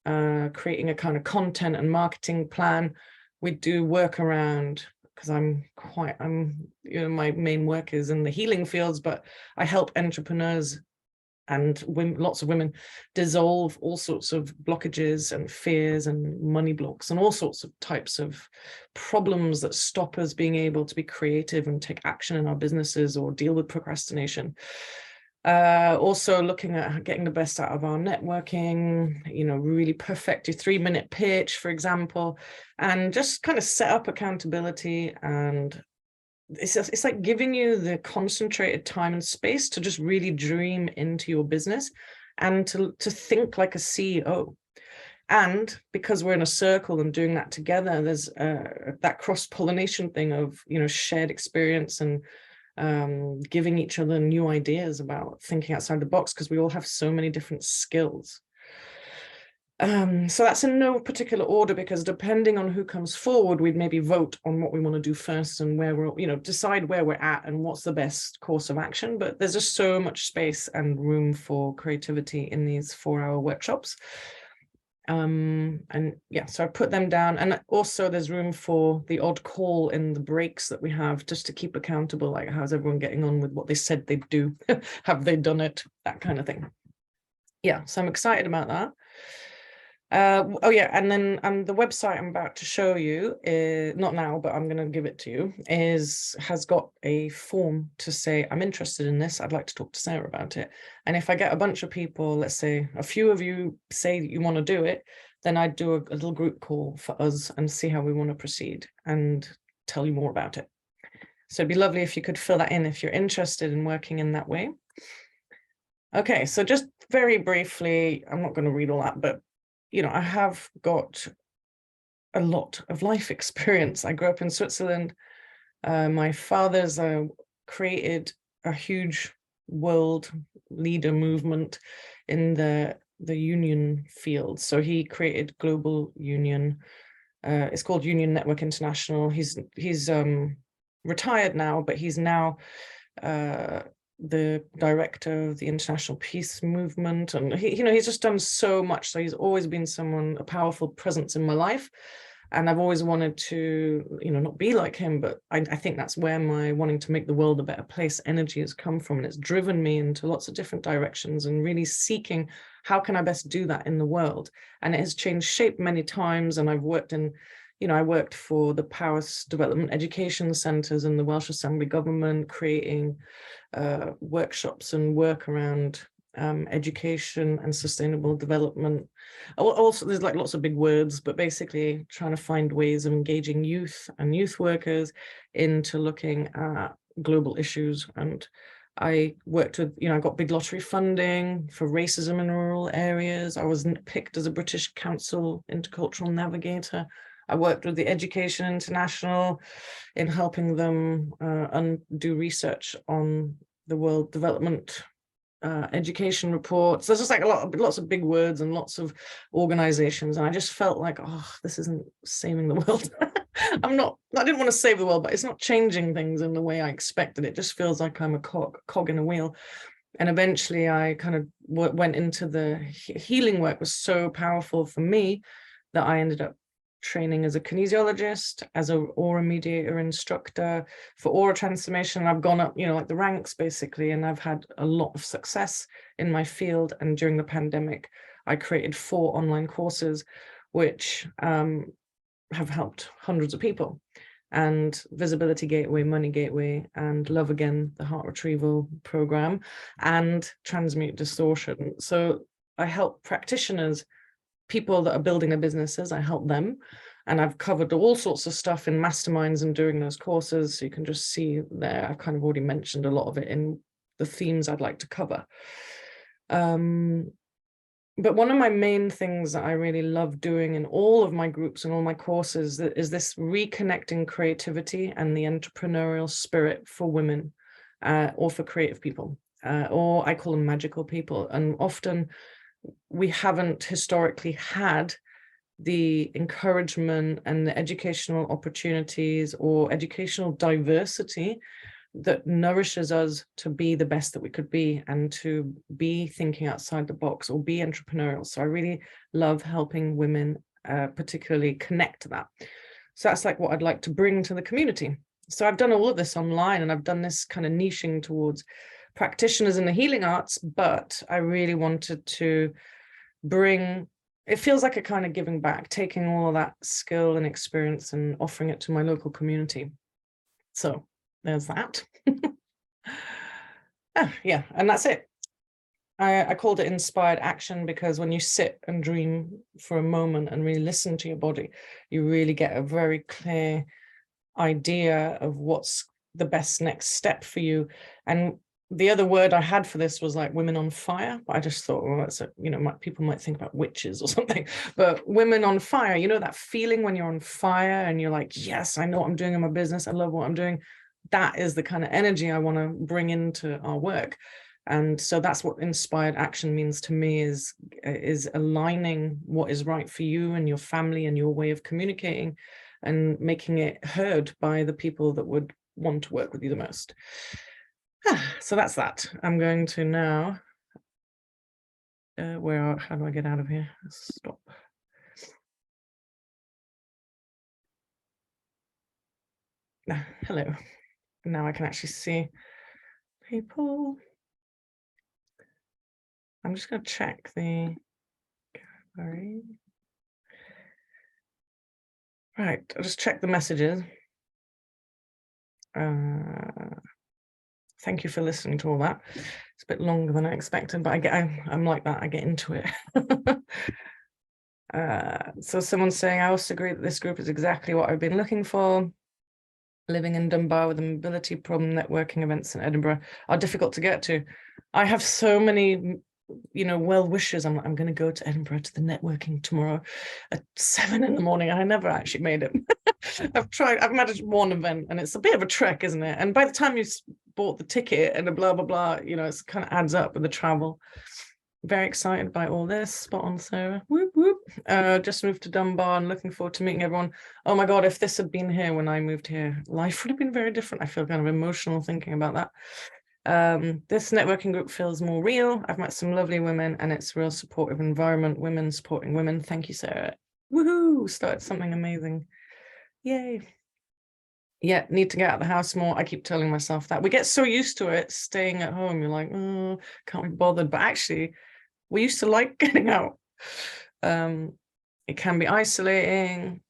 creating a kind of content and marketing plan. We do work around, because my main work is in the healing fields, but I help entrepreneurs and women, lots of women, dissolve all sorts of blockages and fears and money blocks and all sorts of types of problems that stop us being able to be creative and take action in our businesses or deal with procrastination. Also looking at getting the best out of our networking, really perfect your 3-minute pitch, for example, and just kind of set up accountability. And it's like giving you the concentrated time and space to just really dream into your business and to think like a CEO. And because we're in a circle and doing that together, there's that cross-pollination thing of, shared experience and giving each other new ideas about thinking outside the box, because we all have so many different skills. So that's in no particular order, because depending on who comes forward, we'd maybe vote on what we want to do first and where we're, decide where we're at and what's the best course of action. But there's just so much space and room for creativity in these 4-hour workshops. And yeah, so I put them down, and also there's room for the odd call in the breaks that we have, just to keep accountable, like how's everyone getting on with what they said they'd do? Have they done it? That kind of thing. Yeah, so I'm excited about that. Oh yeah, and then the website I'm about to show you, not now, but I'm going to give it to you, has got a form to say, I'm interested in this, I'd like to talk to Sarah about it. And if I get a bunch of people, let's say a few of you say that you want to do it, then I'd do a little group call for us and see how we want to proceed and tell you more about it. So it'd be lovely if you could fill that in if you're interested in working in that way. Okay, so just very briefly, I'm not going to read all that, but I have got a lot of life experience. I grew up in Switzerland. My father's created a huge world leader movement in the union field. So he created Global Union. It's called Union Network International. He's retired now, but he's now the director of the International Peace Movement, and he's just done so much. So he's always been a powerful presence in my life, and I've always wanted to not be like him, but I think that's where my wanting to make the world a better place energy has come from, and it's driven me into lots of different directions and really seeking how can I best do that in the world. And it has changed shape many times, and I've worked in I worked for the Powys Development Education Centres in the Welsh Assembly Government, creating workshops and work around education and sustainable development. Also, there's like lots of big words, but basically trying to find ways of engaging youth and youth workers into looking at global issues. And I worked with, I got big lottery funding for racism in rural areas. I was picked as a British Council Intercultural Navigator. I worked with the Education International in helping them do research on the World Development Education Reports. There's just like lots of big words and lots of organizations, and I just felt like, oh, this isn't saving the world. I didn't want to save the world, but it's not changing things in the way I expected. It just feels like I'm a cog in a wheel. And eventually I kind of went into the healing work. Was so powerful for me that I ended up training as a kinesiologist, as an aura mediator instructor for aura transformation. I've gone up, like the ranks basically, and I've had a lot of success in my field. And during the pandemic, I created 4 online courses, which have helped hundreds of people. And Visibility Gateway, Money Gateway, and Love Again, the Heart Retrieval Program, and Transmute Distortion. So I help practitioners, people that are building their businesses, I help them. And I've covered all sorts of stuff in masterminds and during those courses. So you can just see there, I've kind of already mentioned a lot of it in the themes I'd like to cover. But one of my main things that I really love doing in all of my groups and all my courses is this reconnecting creativity and the entrepreneurial spirit for women or for creative people, or I call them magical people. And often we haven't historically had the encouragement and the educational opportunities or educational diversity that nourishes us to be the best that we could be and to be thinking outside the box or be entrepreneurial. So I really love helping women particularly connect to that. So that's like what I'd like to bring to the community. So I've done all of this online, and I've done this kind of niching towards practitioners in the healing arts, but I really wanted to bring, it feels like a kind of giving back, taking all of that skill and experience and offering it to my local community. So there's that. Yeah, and that's it. I called it inspired action because when you sit and dream for a moment and really listen to your body, you really get a very clear idea of what's the best next step for you. And the other word I had for this was like women on fire. But I just thought, well, that's people might think about witches or something, but women on fire, that feeling when you're on fire and you're like, yes, I know what I'm doing in my business. I love what I'm doing. That is the kind of energy I want to bring into our work. And so that's what inspired action means to me, is aligning what is right for you and your family and your way of communicating and making it heard by the people that would want to work with you the most. So that's that. I'm going to now, how do I get out of here? Stop. Hello. Now I can actually see people. I'm just going to check the gallery. Right, I'll just check the messages. Thank you for listening to all that. It's a bit longer than I expected, but I'm like that. I get into it. So someone's saying, I also agree that this group is exactly what I've been looking for. Living in Dunbar with a mobility problem, networking events in Edinburgh are difficult to get to. I have so many, well wishes. I'm going to go to Edinburgh to the networking tomorrow at 7 in the morning. I never actually made it. I've managed one event, and it's a bit of a trek, isn't it? And by the time you bought the ticket and the blah, blah, blah, it's kind of adds up with the travel. Very excited by all this. Spot on, Sarah. Whoop, whoop. Just moved to Dunbar and looking forward to meeting everyone. Oh my God, if this had been here when I moved here, life would have been very different. I feel kind of emotional thinking about that. This networking group feels more real. I've met some lovely women, and it's a real supportive environment. Women supporting women. Thank you, Sarah. Woohoo! Started something amazing. Yay. Yeah, need to get out of the house more. I keep telling myself that. We get so used to it, staying at home. You're like, oh, can't be bothered. But actually, we used to like getting out. It can be isolating.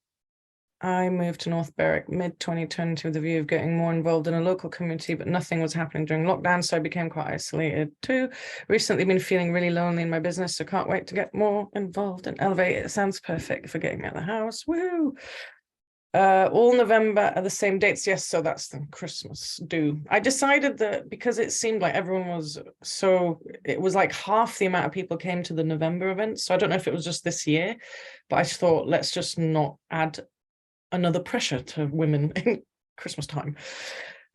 I moved to North Berwick mid-2020 with the view of getting more involved in a local community, but nothing was happening during lockdown, so I became quite isolated too. Recently been feeling really lonely in my business, so can't wait to get more involved and elevate. It sounds perfect for getting me out of the house. Woo! All November are the same dates. Yes, so that's the Christmas do. I decided that because it seemed like everyone was it was like half the amount of people came to the November event. So I don't know if it was just this year, but I thought, let's just not add another pressure to women in Christmas time.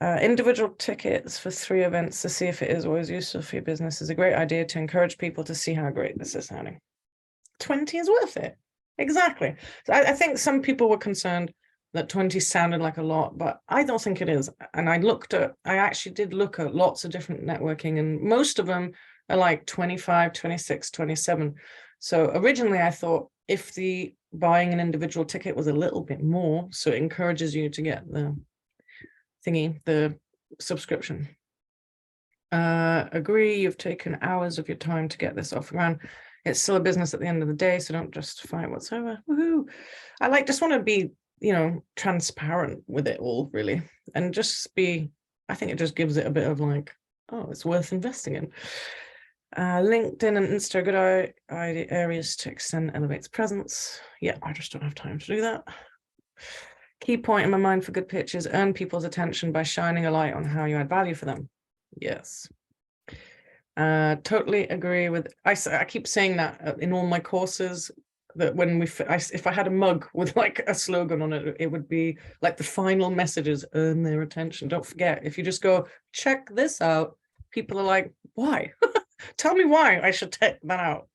Individual tickets for 3 events to see if it is always useful for your business is a great idea to encourage people to see how great this is sounding. 20 is worth it. Exactly. So I think some people were concerned that 20 sounded like a lot, but I don't think it is. And I actually did look at lots of different networking, and most of them are like 25, 26, 27. So originally I thought if the buying an individual ticket was a little bit more, so it encourages you to get the subscription. Agree, you've taken hours of your time to get this off the ground. It's still a business at the end of the day, so don't justify it whatsoever. Woohoo! I just want to be, transparent with it all, really, and just be. I think it just gives it a bit of like, oh, it's worth investing in. LinkedIn and Insta are good areas to extend Elevate's presence. Yeah, I just don't have time to do that. Key point in my mind for good pitches: earn people's attention by shining a light on how you add value for them. Yes. Totally agree with. I keep saying that in all my courses, that when if I had a mug with like a slogan on it, it would be like the final messages: earn their attention. Don't forget, if you just go check this out, people are like, why? Tell me why I should check that out.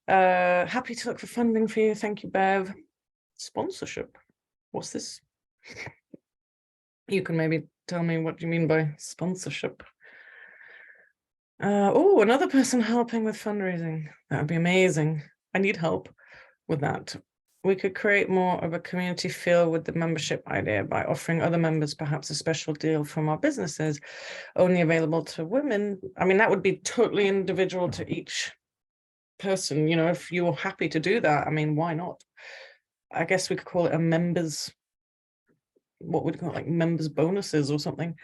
Happy to look for funding for you. Thank you, Bev. Sponsorship. What's this? You can maybe tell me what you mean by sponsorship. Oh, another person helping with fundraising. That would be amazing. I need help with that. We could create more of a community feel with the membership idea by offering other members perhaps a special deal from our businesses only available to women. I mean, that would be totally individual to each person. You know, if you're happy to do that, I mean, why not? I guess we could call it a members, what would you call it, like members bonuses or something.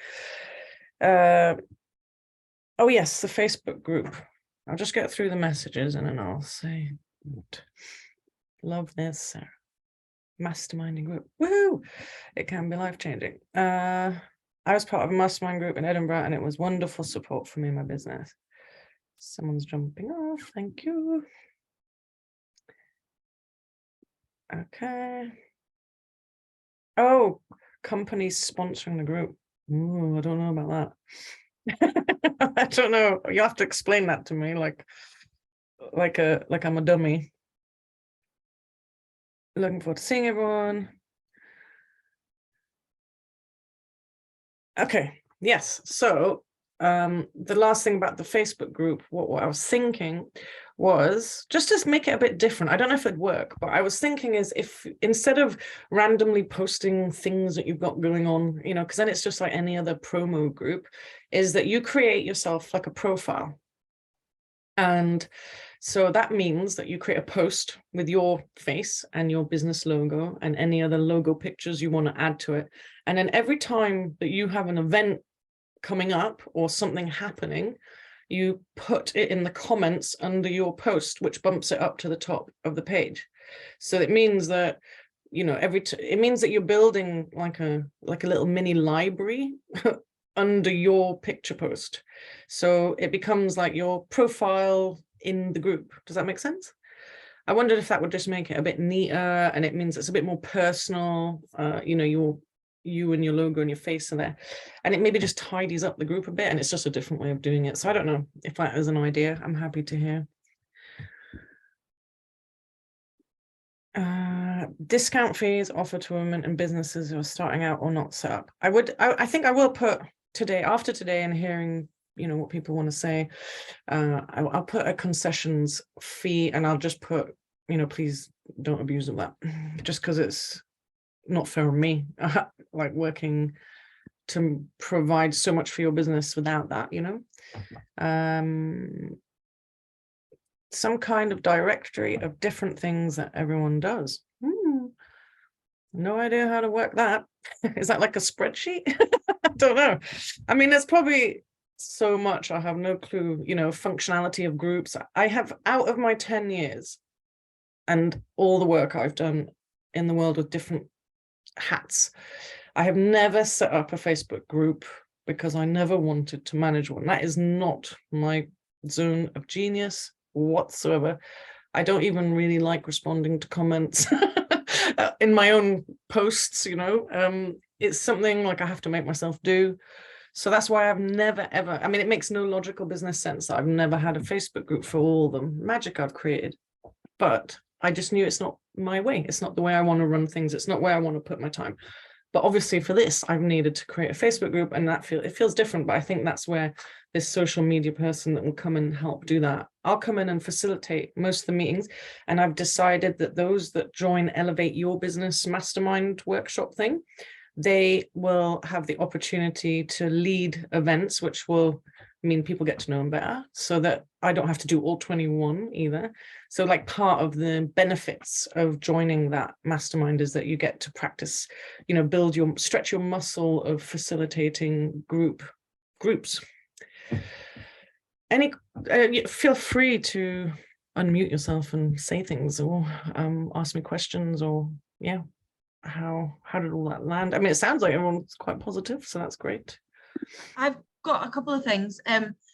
Oh yes, the Facebook group. I'll just get through the messages and then I'll say, love this masterminding group. Woo! It can be life-changing. I was part of a mastermind group in Edinburgh and it was wonderful support for me and my business. Someone's jumping off, thank you. Okay. Oh, companies sponsoring the group. Ooh, I don't know about that. I don't know. You have to explain that to me, like I'm a dummy. Looking forward to seeing everyone. Okay, yes. So the last thing about the Facebook group, what I was thinking was just to make it a bit different. I don't know if it'd work, but I was thinking is if instead of randomly posting things that you've got going on, you know, because then it's just like any other promo group, is that you create yourself like a profile. And so that means that you create a post with your face and your business logo and any other logo pictures you want to add to it. And then every time that you have an event coming up or something happening, you put it in the comments under your post, which bumps it up to the top of the page. So it means that, you know, it means that you're building like a little mini library under your picture post. So it becomes like your profile in the group. Does that make sense? I wondered if that would just make it a bit neater, and it means it's a bit more personal. You know, you and your logo and your face are there, and it maybe just tidies up the group a bit, and it's just a different way of doing it. So I don't know if that is an idea. I'm happy to hear. Discount fees offered to women and businesses who are starting out or not set up. I think I will put today, after today, and hearing, you know, what people want to say, I'll put a concessions fee, and I'll just put, you know, please don't abuse of that, just because it's not fair on me, like working to provide so much for your business without that, you know. Some kind of directory of different things that everyone does. No idea how to work that. Is that like a spreadsheet? I don't know. I mean, there's probably so much. I have no clue, you know, functionality of groups. I have, out of my 10 years and all the work I've done in the world with different hats, I have never set up a Facebook group because I never wanted to manage one. That is not my zone of genius whatsoever. I don't even really like responding to comments in my own posts, you know. It's something like I have to make myself do. So that's why I've never, ever, I mean, it makes no logical business sense that I've never had a Facebook group for all the magic I've created. But I just knew it's not my way. It's not the way I want to run things. It's not where I want to put my time. But obviously for this, I've needed to create a Facebook group, and it feels different. But I think that's where this social media person that will come and help do that. I'll come in and facilitate most of the meetings. And I've decided that those that join Elevate Your Business Mastermind workshop thing, they will have the opportunity to lead events, which will mean people get to know them better, so that I don't have to do all 21 either. So like part of the benefits of joining that mastermind is that you get to practice, you know, stretch your muscle of facilitating groups. Feel free to unmute yourself and say things, or ask me questions, or yeah, how did all that land? I mean, it sounds like everyone's quite positive, so that's great. I've got a couple of things.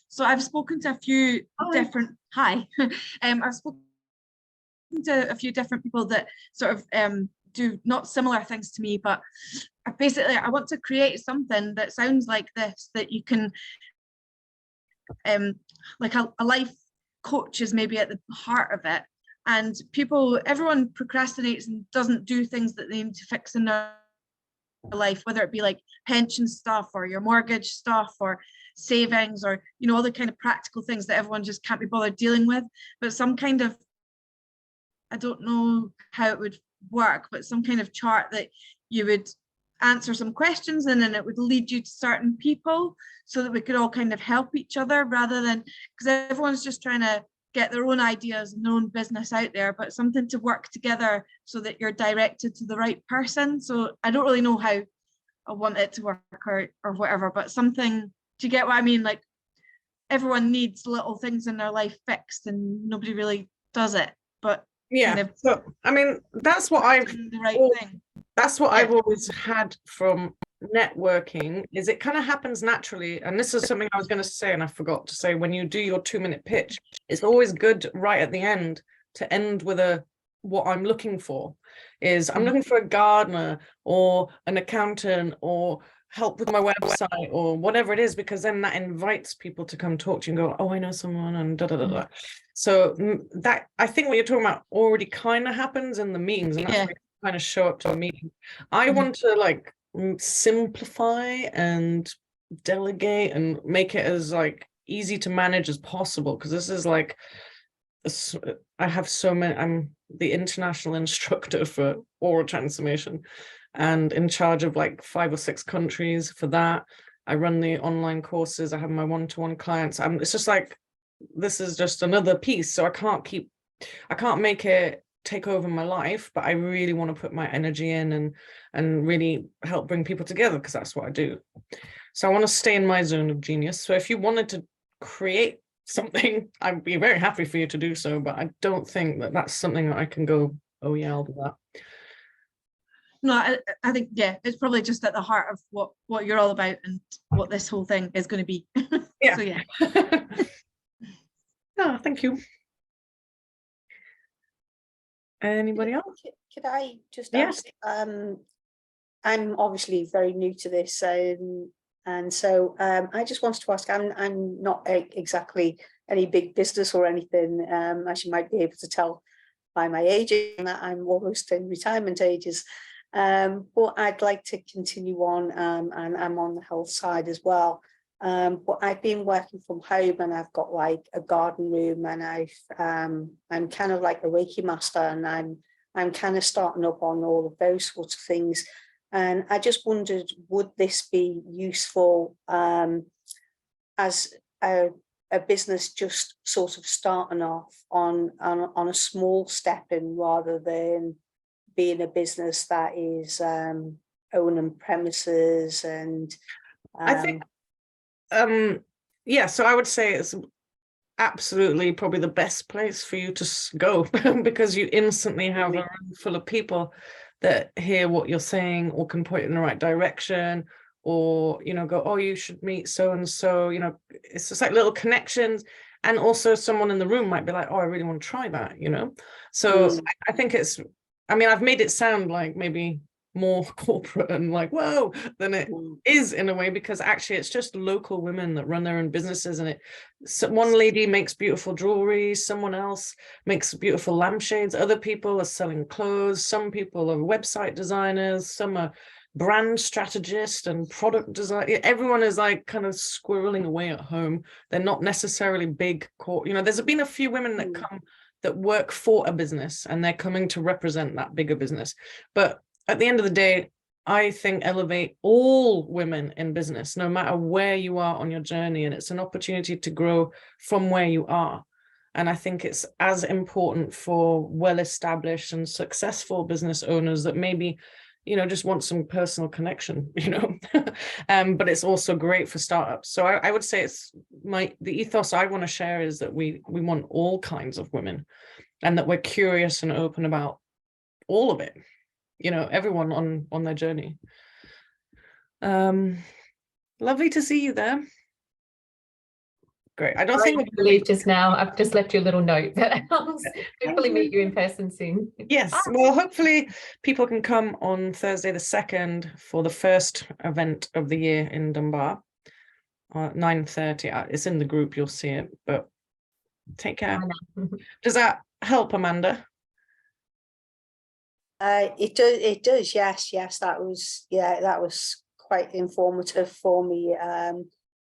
So I've spoken to a few different I've spoken to a few different people that sort of do not similar things to me, but basically I want to create something that sounds like this, that you can like a life coach is maybe at the heart of it, and everyone procrastinates and doesn't do things that they need to fix in their life, whether it be like pension stuff or your mortgage stuff or savings or, you know, all the kind of practical things that everyone just can't be bothered dealing with, but some kind of, I don't know how it would work, but some kind of chart that you would answer some questions and then it would lead you to certain people so that we could all kind of help each other, rather than, because everyone's just trying to get their own ideas and their own business out there, but something to work together so that you're directed to the right person. So I don't really know how I want it to work or whatever, but something, do you get what I mean? Like everyone needs little things in their life fixed and nobody really does it, but yeah. kind of So I mean, that's what the right thing. That's what Yeah. I've always had from networking, is it kind of happens naturally. And this is something I was going to say and I forgot to say: when you do your 2-minute pitch, it's always good right at the end to end with a, what I'm looking for is, I'm looking for a gardener or an accountant or help with my website or whatever it is, because then that invites people to come talk to you and go, oh, I know someone, and da da da da. So that, I think what you're talking about already kind of happens in the meetings, and that's why you kind of show up to a meeting. I want to like simplify and delegate and make it as like easy to manage as possible, because this is like, I have so many, I'm the international instructor for oral transformation and in charge of like 5 or 6 countries for that. I run the online courses, I have my one-to-one clients. It's just like, this is just another piece. So I can't make it take over my life, but I really want to put my energy in and really help bring people together, because that's what I do. So I want to stay in my zone of genius. So if you wanted to create something, I'd be very happy for you to do so, but I don't think that that's something that I can go, oh yeah, I'll do that. No, I think, yeah, it's probably just at the heart of what you're all about and what this whole thing is going to be. Yeah. So yeah. Oh, thank you. Anybody else? Could I just ask? I'm obviously very new to this, and so I just wanted to ask. I'm not exactly any big business or anything, as you might be able to tell by my age, and that I'm almost in retirement ages. But I'd like to continue on, and I'm on the health side as well. But I've been working from home, and I've got like a garden room, and I'm kind of like a Reiki master, and I'm kind of starting up on all of those sorts of things. And I just wondered, would this be useful as a business just sort of starting off on a small step in, rather than being a business that is owning premises and I think yeah, so I would say it's absolutely probably the best place for you to go because you instantly have a room full of people that hear what you're saying or can point in the right direction, or you know, go, oh, you should meet so and so. You know, it's just like little connections. And also someone in the room might be like, oh, I really want to try that, you know. So I think it's, I mean, I've made it sound like maybe more corporate and like, whoa, than it is in a way, because actually it's just local women that run their own businesses. And one lady makes beautiful jewelry, someone else makes beautiful lampshades, other people are selling clothes, some people are website designers, some are brand strategist and product design. Everyone is like kind of squirreling away at home. They're not necessarily big you know, there's been a few women that come that work for a business and they're coming to represent that bigger business. But at the end of the day, I think elevate all women in business, no matter where you are on your journey. And it's an opportunity to grow from where you are. And I think it's as important for well-established and successful business owners that maybe, you know, just want some personal connection, you know, but it's also great for startups. So I would say it's the ethos I want to share is that we want all kinds of women, and that we're curious and open about all of it, you know, everyone on their journey. Lovely to see you there. Great. I don't think we'll leave just now. I've just left you a little note that hopefully meet you in person soon. Yes, well, hopefully people can come on Thursday the 2nd for the first event of the year in Dunbar, 9:30. It's in the group, you'll see it, but take care. Does that help, Amanda? It does, yes, that was quite informative for me,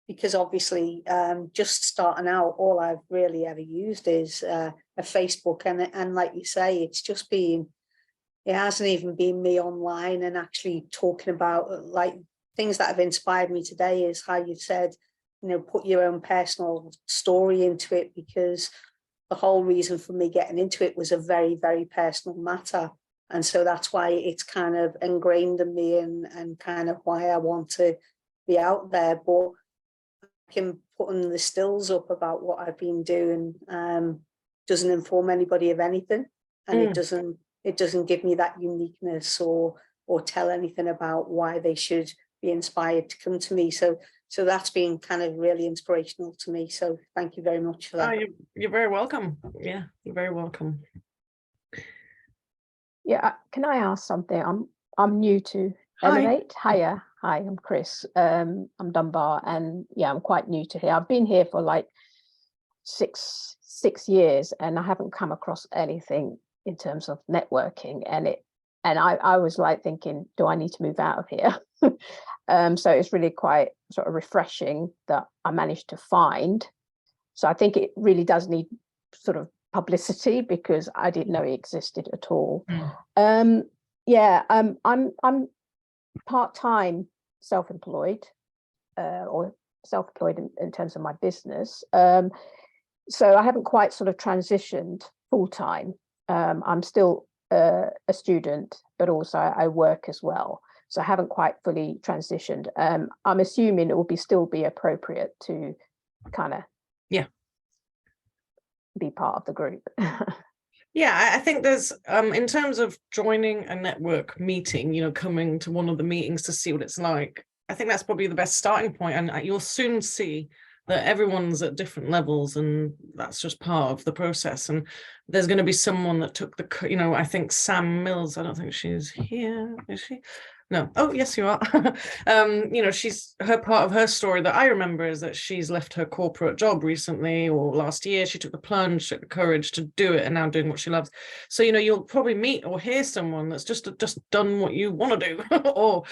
because obviously, just starting out, all I've really ever used is a Facebook, and like you say, it hasn't even been me online and actually talking about, like, things that have inspired me today is how you've said, put your own personal story into it, because the whole reason for me getting into it was a very, very personal matter. And so that's why it's kind of ingrained in me, and kind of why I want to be out there. But putting the stills up about what I've been doing doesn't inform anybody of anything, and it doesn't give me that uniqueness or tell anything about why they should be inspired to come to me. So that's been kind of really inspirational to me. So thank you very much for that. You're very welcome. Yeah, you're very welcome. Yeah, can I ask something? I'm new to Elevate. Hiya. Hi, I'm Chris. I'm Dunbar, and yeah, I'm quite new to here. I've been here for like six years, and I haven't come across anything in terms of networking, and I was like thinking, do I need to move out of here? So it's really quite sort of refreshing that I managed to find. So I think it really does need sort of publicity, because I didn't know it existed at all. I'm part-time self-employed, or self-employed in terms of my business. So I haven't quite sort of transitioned full-time. I'm still a student, but also I work as well. So I haven't quite fully transitioned. I'm assuming it will still be appropriate to kind of be part of the group. Yeah, I think there's in terms of joining a network meeting, coming to one of the meetings to see what it's like, I think that's probably the best starting point, and you'll soon see that everyone's at different levels, and that's just part of the process. And there's going to be someone that took the, I think Sam Mills, I don't think she's here, is she? No. Oh, yes, you are. She's part of her story that I remember is that she's left her corporate job recently, or last year. She took the plunge, took the courage to do it, and now doing what she loves. So, you'll probably meet or hear someone that's just done what you want to do, or,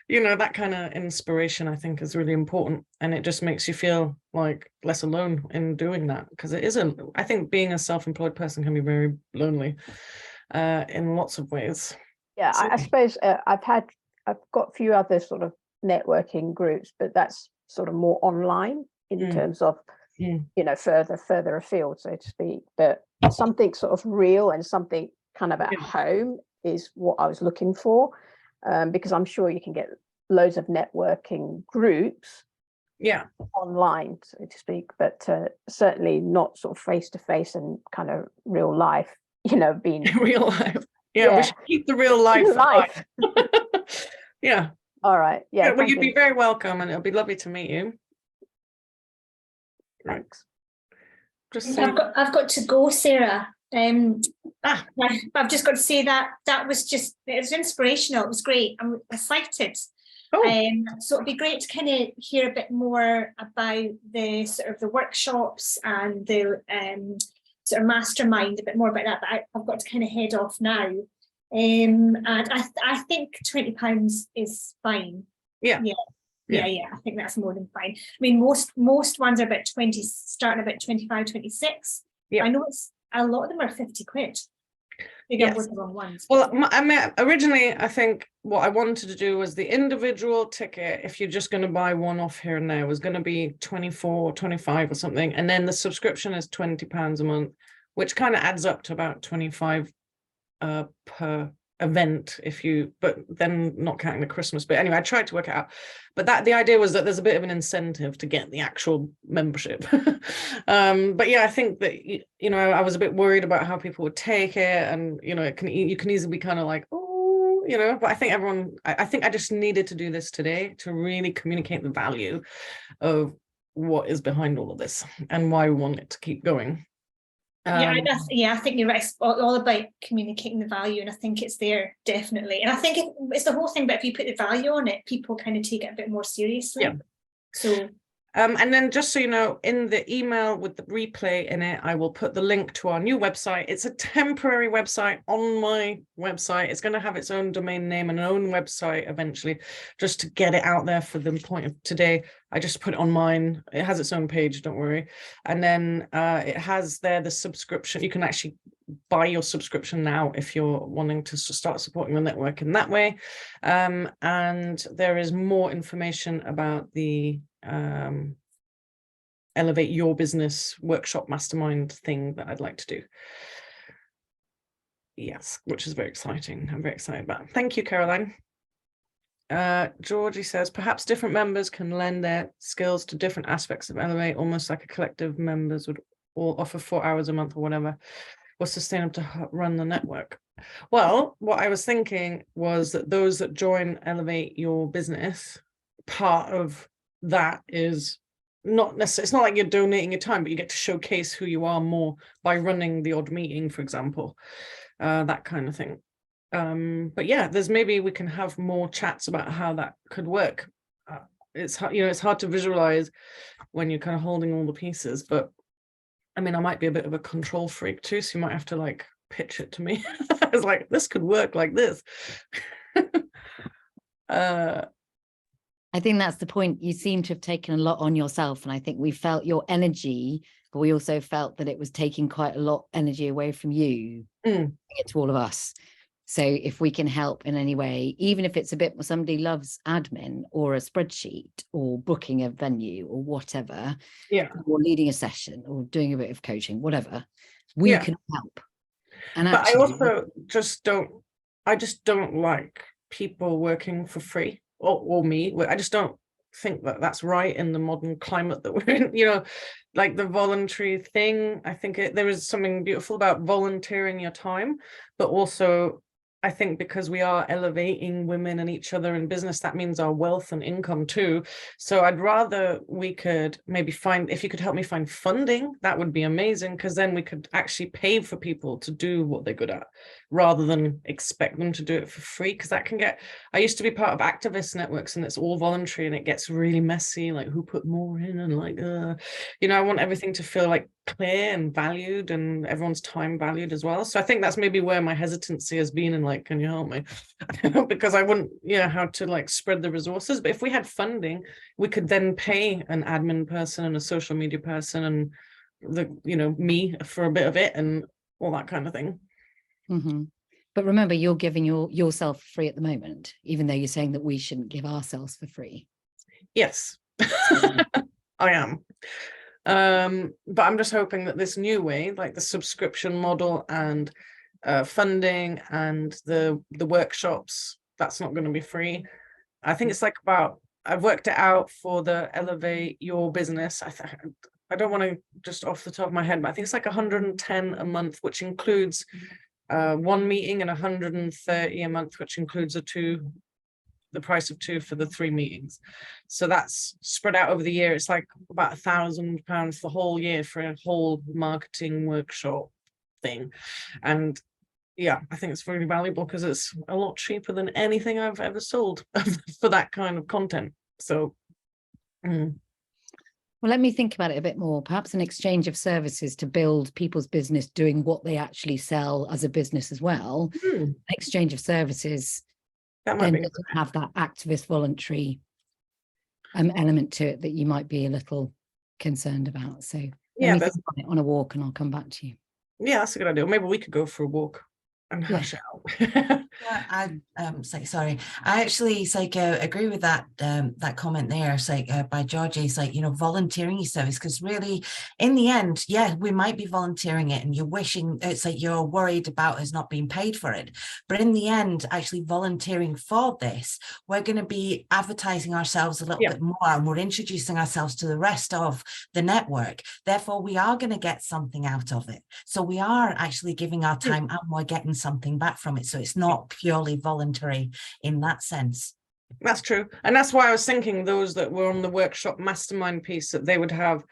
that kind of inspiration, I think, is really important. And it just makes you feel like less alone in doing that, because it isn't. I think being a self-employed person can be very lonely in lots of ways. Yeah, so, I suppose I've got a few other sort of networking groups, but that's sort of more online in terms of, further afield, so to speak. But something sort of real and something kind of at home is what I was looking for, because I'm sure you can get loads of networking groups online, so to speak, but certainly not sort of face-to-face and kind of real life, being real life. Yeah, we should keep the real life. Yeah. All right. Yeah. Well, you'd be very welcome, and it'll be lovely to meet you. Thanks. I've got to go, Sarah. I've just got to say that it was inspirational. It was great. I'm excited. Oh. So it'd be great to kind of hear a bit more about the sort of the workshops and the sort of mastermind, a bit more about that. But I've got to kind of head off now. And I think £20 is fine. Yeah. I think that's more than fine. I mean, most ones are about 20, starting about 25, 26. Yeah. I know it's a lot of them are 50 quid. Maybe I'm with the wrong ones. Well, I mean, originally, I think what I wanted to do was the individual ticket, if you're just going to buy one off here and there, was going to be 24, 25 or something. And then the subscription is £20 a month, which kind of adds up to about 25 per event, but then not counting the Christmas bit. Anyway, I tried to work it out, but the idea was that there's a bit of an incentive to get the actual membership. But yeah, I think that I was a bit worried about how people would take it, and you can easily be kind of like, oh, but I think I just needed to do this today to really communicate the value of what is behind all of this and why we want it to keep going. I think you're right. It's all about communicating the value, and I think it's there definitely. And I think it's the whole thing. But if you put the value on it, people kind of take it a bit more seriously. Yeah. So, And then just so you know, in the email with the replay in it, I will put the link to our new website. It's a temporary website on my website. It's going to have its own domain name and an own website eventually, just to get it out there for the point of today. I just put it on mine. It has its own page, don't worry. And then it has there the subscription. You can actually buy your subscription now if you're wanting to start supporting the network in that way. And there is more information about the Elevate Your Business workshop mastermind thing that I'd like to do. Yes, which is very exciting. I'm very excited about it. Thank you, Caroline. Georgie says, perhaps different members can lend their skills to different aspects of Elevate, almost like a collective members would all offer 4 hours a month or whatever, was sustainable to run the network. Well, what I was thinking was that those that join Elevate Your Business, part of that is not necessarily, it's not like you're donating your time, but you get to showcase who you are more by running the odd meeting, for example, that kind of thing. But yeah, there's maybe we can have more chats about how that could work. It's hard to visualize when you're kind of holding all the pieces, but I mean, I might be a bit of a control freak too, so you might have to like pitch it to me. It's like, this could work like this. I think that's the point. You seem to have taken a lot on yourself, and I think we felt your energy, but we also felt that it was taking quite a lot of energy away from you, it to all of us. So if we can help in any way, even if it's a bit, somebody loves admin or a spreadsheet or booking a venue or whatever, or leading a session or doing a bit of coaching, whatever, we can help. And but actually, I also just don't like people working for free, or me. I just don't think that that's right in the modern climate that we're in, like the voluntary thing. I think there is something beautiful about volunteering your time, but also I think because we are elevating women and each other in business, that means our wealth and income too. So I'd rather we could maybe if you could help me find funding, that would be amazing, because then we could actually pay for people to do what they're good at rather than expect them to do it for free. Because I used to be part of activist networks and it's all voluntary and it gets really messy, like who put more in and like, I want everything to feel like clear and valued and everyone's time valued as well. So I think that's maybe where my hesitancy has been, and like, can you help me? Because I wouldn't how to like spread the resources. But if we had funding, we could then pay an admin person and a social media person and me for a bit of it and all that kind of thing. But remember, you're giving yourself free at the moment, even though you're saying that we shouldn't give ourselves for free. Yes. I am. But I'm just hoping that this new way, like the subscription model and funding and the workshops, that's not going to be free. I think it's like I've worked it out for the Elevate Your Business. I don't want to just off the top of my head, but I think it's like 110 a month, which includes one meeting, and 130 a month, which includes the price of 2 for the 3 meetings. So that's spread out over the year. It's like about £1,000 the whole year for a whole marketing workshop thing. And I think it's really valuable because it's a lot cheaper than anything I've ever sold for that kind of content. So well, let me think about it a bit more. Perhaps an exchange of services to build people's business doing what they actually sell as a business as well. Exchange of services that might doesn't have that activist voluntary element to it that you might be a little concerned about. So let me think about it on a walk and I'll come back to you. Yeah, that's a good idea. Maybe we could go for a walk and hash out. Sorry, I actually agree with that comment there. By Georgie, volunteering your service, because really in the end, we might be volunteering it and you're wishing, it's like you're worried about us not being paid for it, but in the end, actually volunteering for this, we're going to be advertising ourselves a little bit more, and we're introducing ourselves to the rest of the network. Therefore, we are going to get something out of it. So we are actually giving our time and we're getting something back from it. So it's not purely voluntary in that sense. That's true. And that's why I was thinking those that were on the workshop mastermind piece, that they would have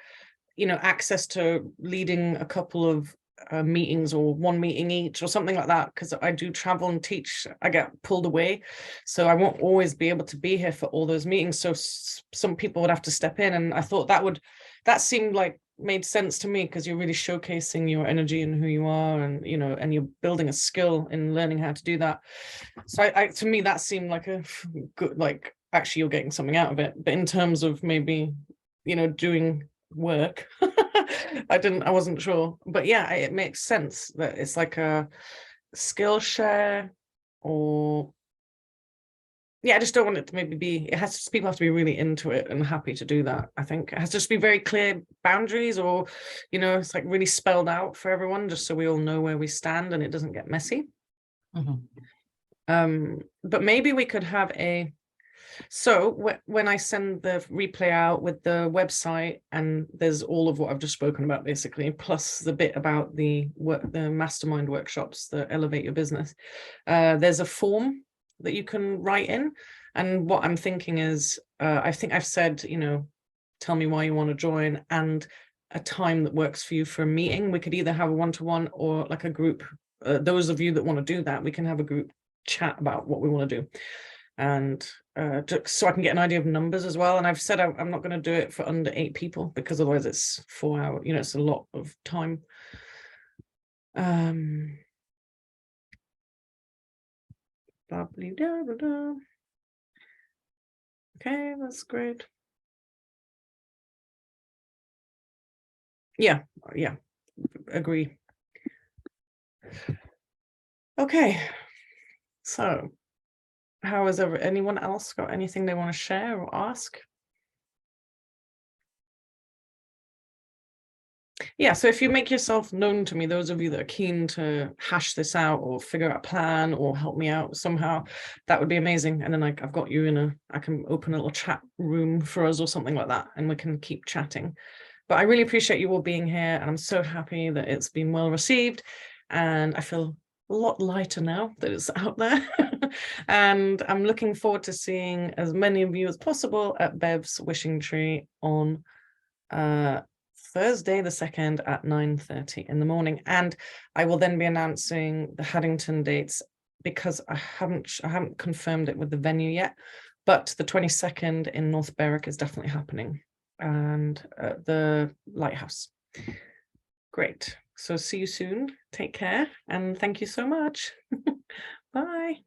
access to leading a couple of meetings or one meeting each or something like that, because I do travel and teach. I get pulled away, so I won't always be able to be here for all those meetings, so some people would have to step in, and I thought that seemed like made sense to me, because you're really showcasing your energy and who you are, and you know, and you're building a skill in learning how to do that. So to me that seemed like a good, like actually you're getting something out of it. But in terms of maybe, you know, doing work, I wasn't sure. But yeah, it makes sense that it's like a skill share, or yeah, I just don't want it to maybe be, people have to be really into it and happy to do that. I think it has to just be very clear boundaries, or, you know, it's like really spelled out for everyone, just so we all know where we stand and it doesn't get messy. But maybe we could have when I send the replay out with the website, and there's all of what I've just spoken about basically, plus the bit about the mastermind workshops that elevate your business, there's a form that you can write in. And what I'm thinking is, I think I've said, you know, tell me why you want to join and a time that works for you for a meeting. We could either have a one-to-one or like a group. Those of you that want to do that, we can have a group chat about what we want to do, and so I can get an idea of numbers as well. And I've said I'm not going to do it for under 8 people, because otherwise it's 4 hours, you know, it's a lot of time. Okay, that's great. Yeah, agree. Okay, so how is anyone else got anything they want to share or ask? Yeah, so if you make yourself known to me, those of you that are keen to hash this out or figure out a plan or help me out somehow, that would be amazing. And then I've got you I can open a little chat room for us or something like that, and we can keep chatting. But I really appreciate you all being here, and I'm so happy that it's been well received, and I feel a lot lighter now that it's out there. And I'm looking forward to seeing as many of you as possible at Bev's Wishing Tree on Thursday the 2nd at 9:30 in the morning. And I will then be announcing the Haddington dates, because I haven't confirmed it with the venue yet, but the 22nd in North Berwick is definitely happening, and the Lighthouse. Great. So see you soon. Take care, and thank you so much. Bye.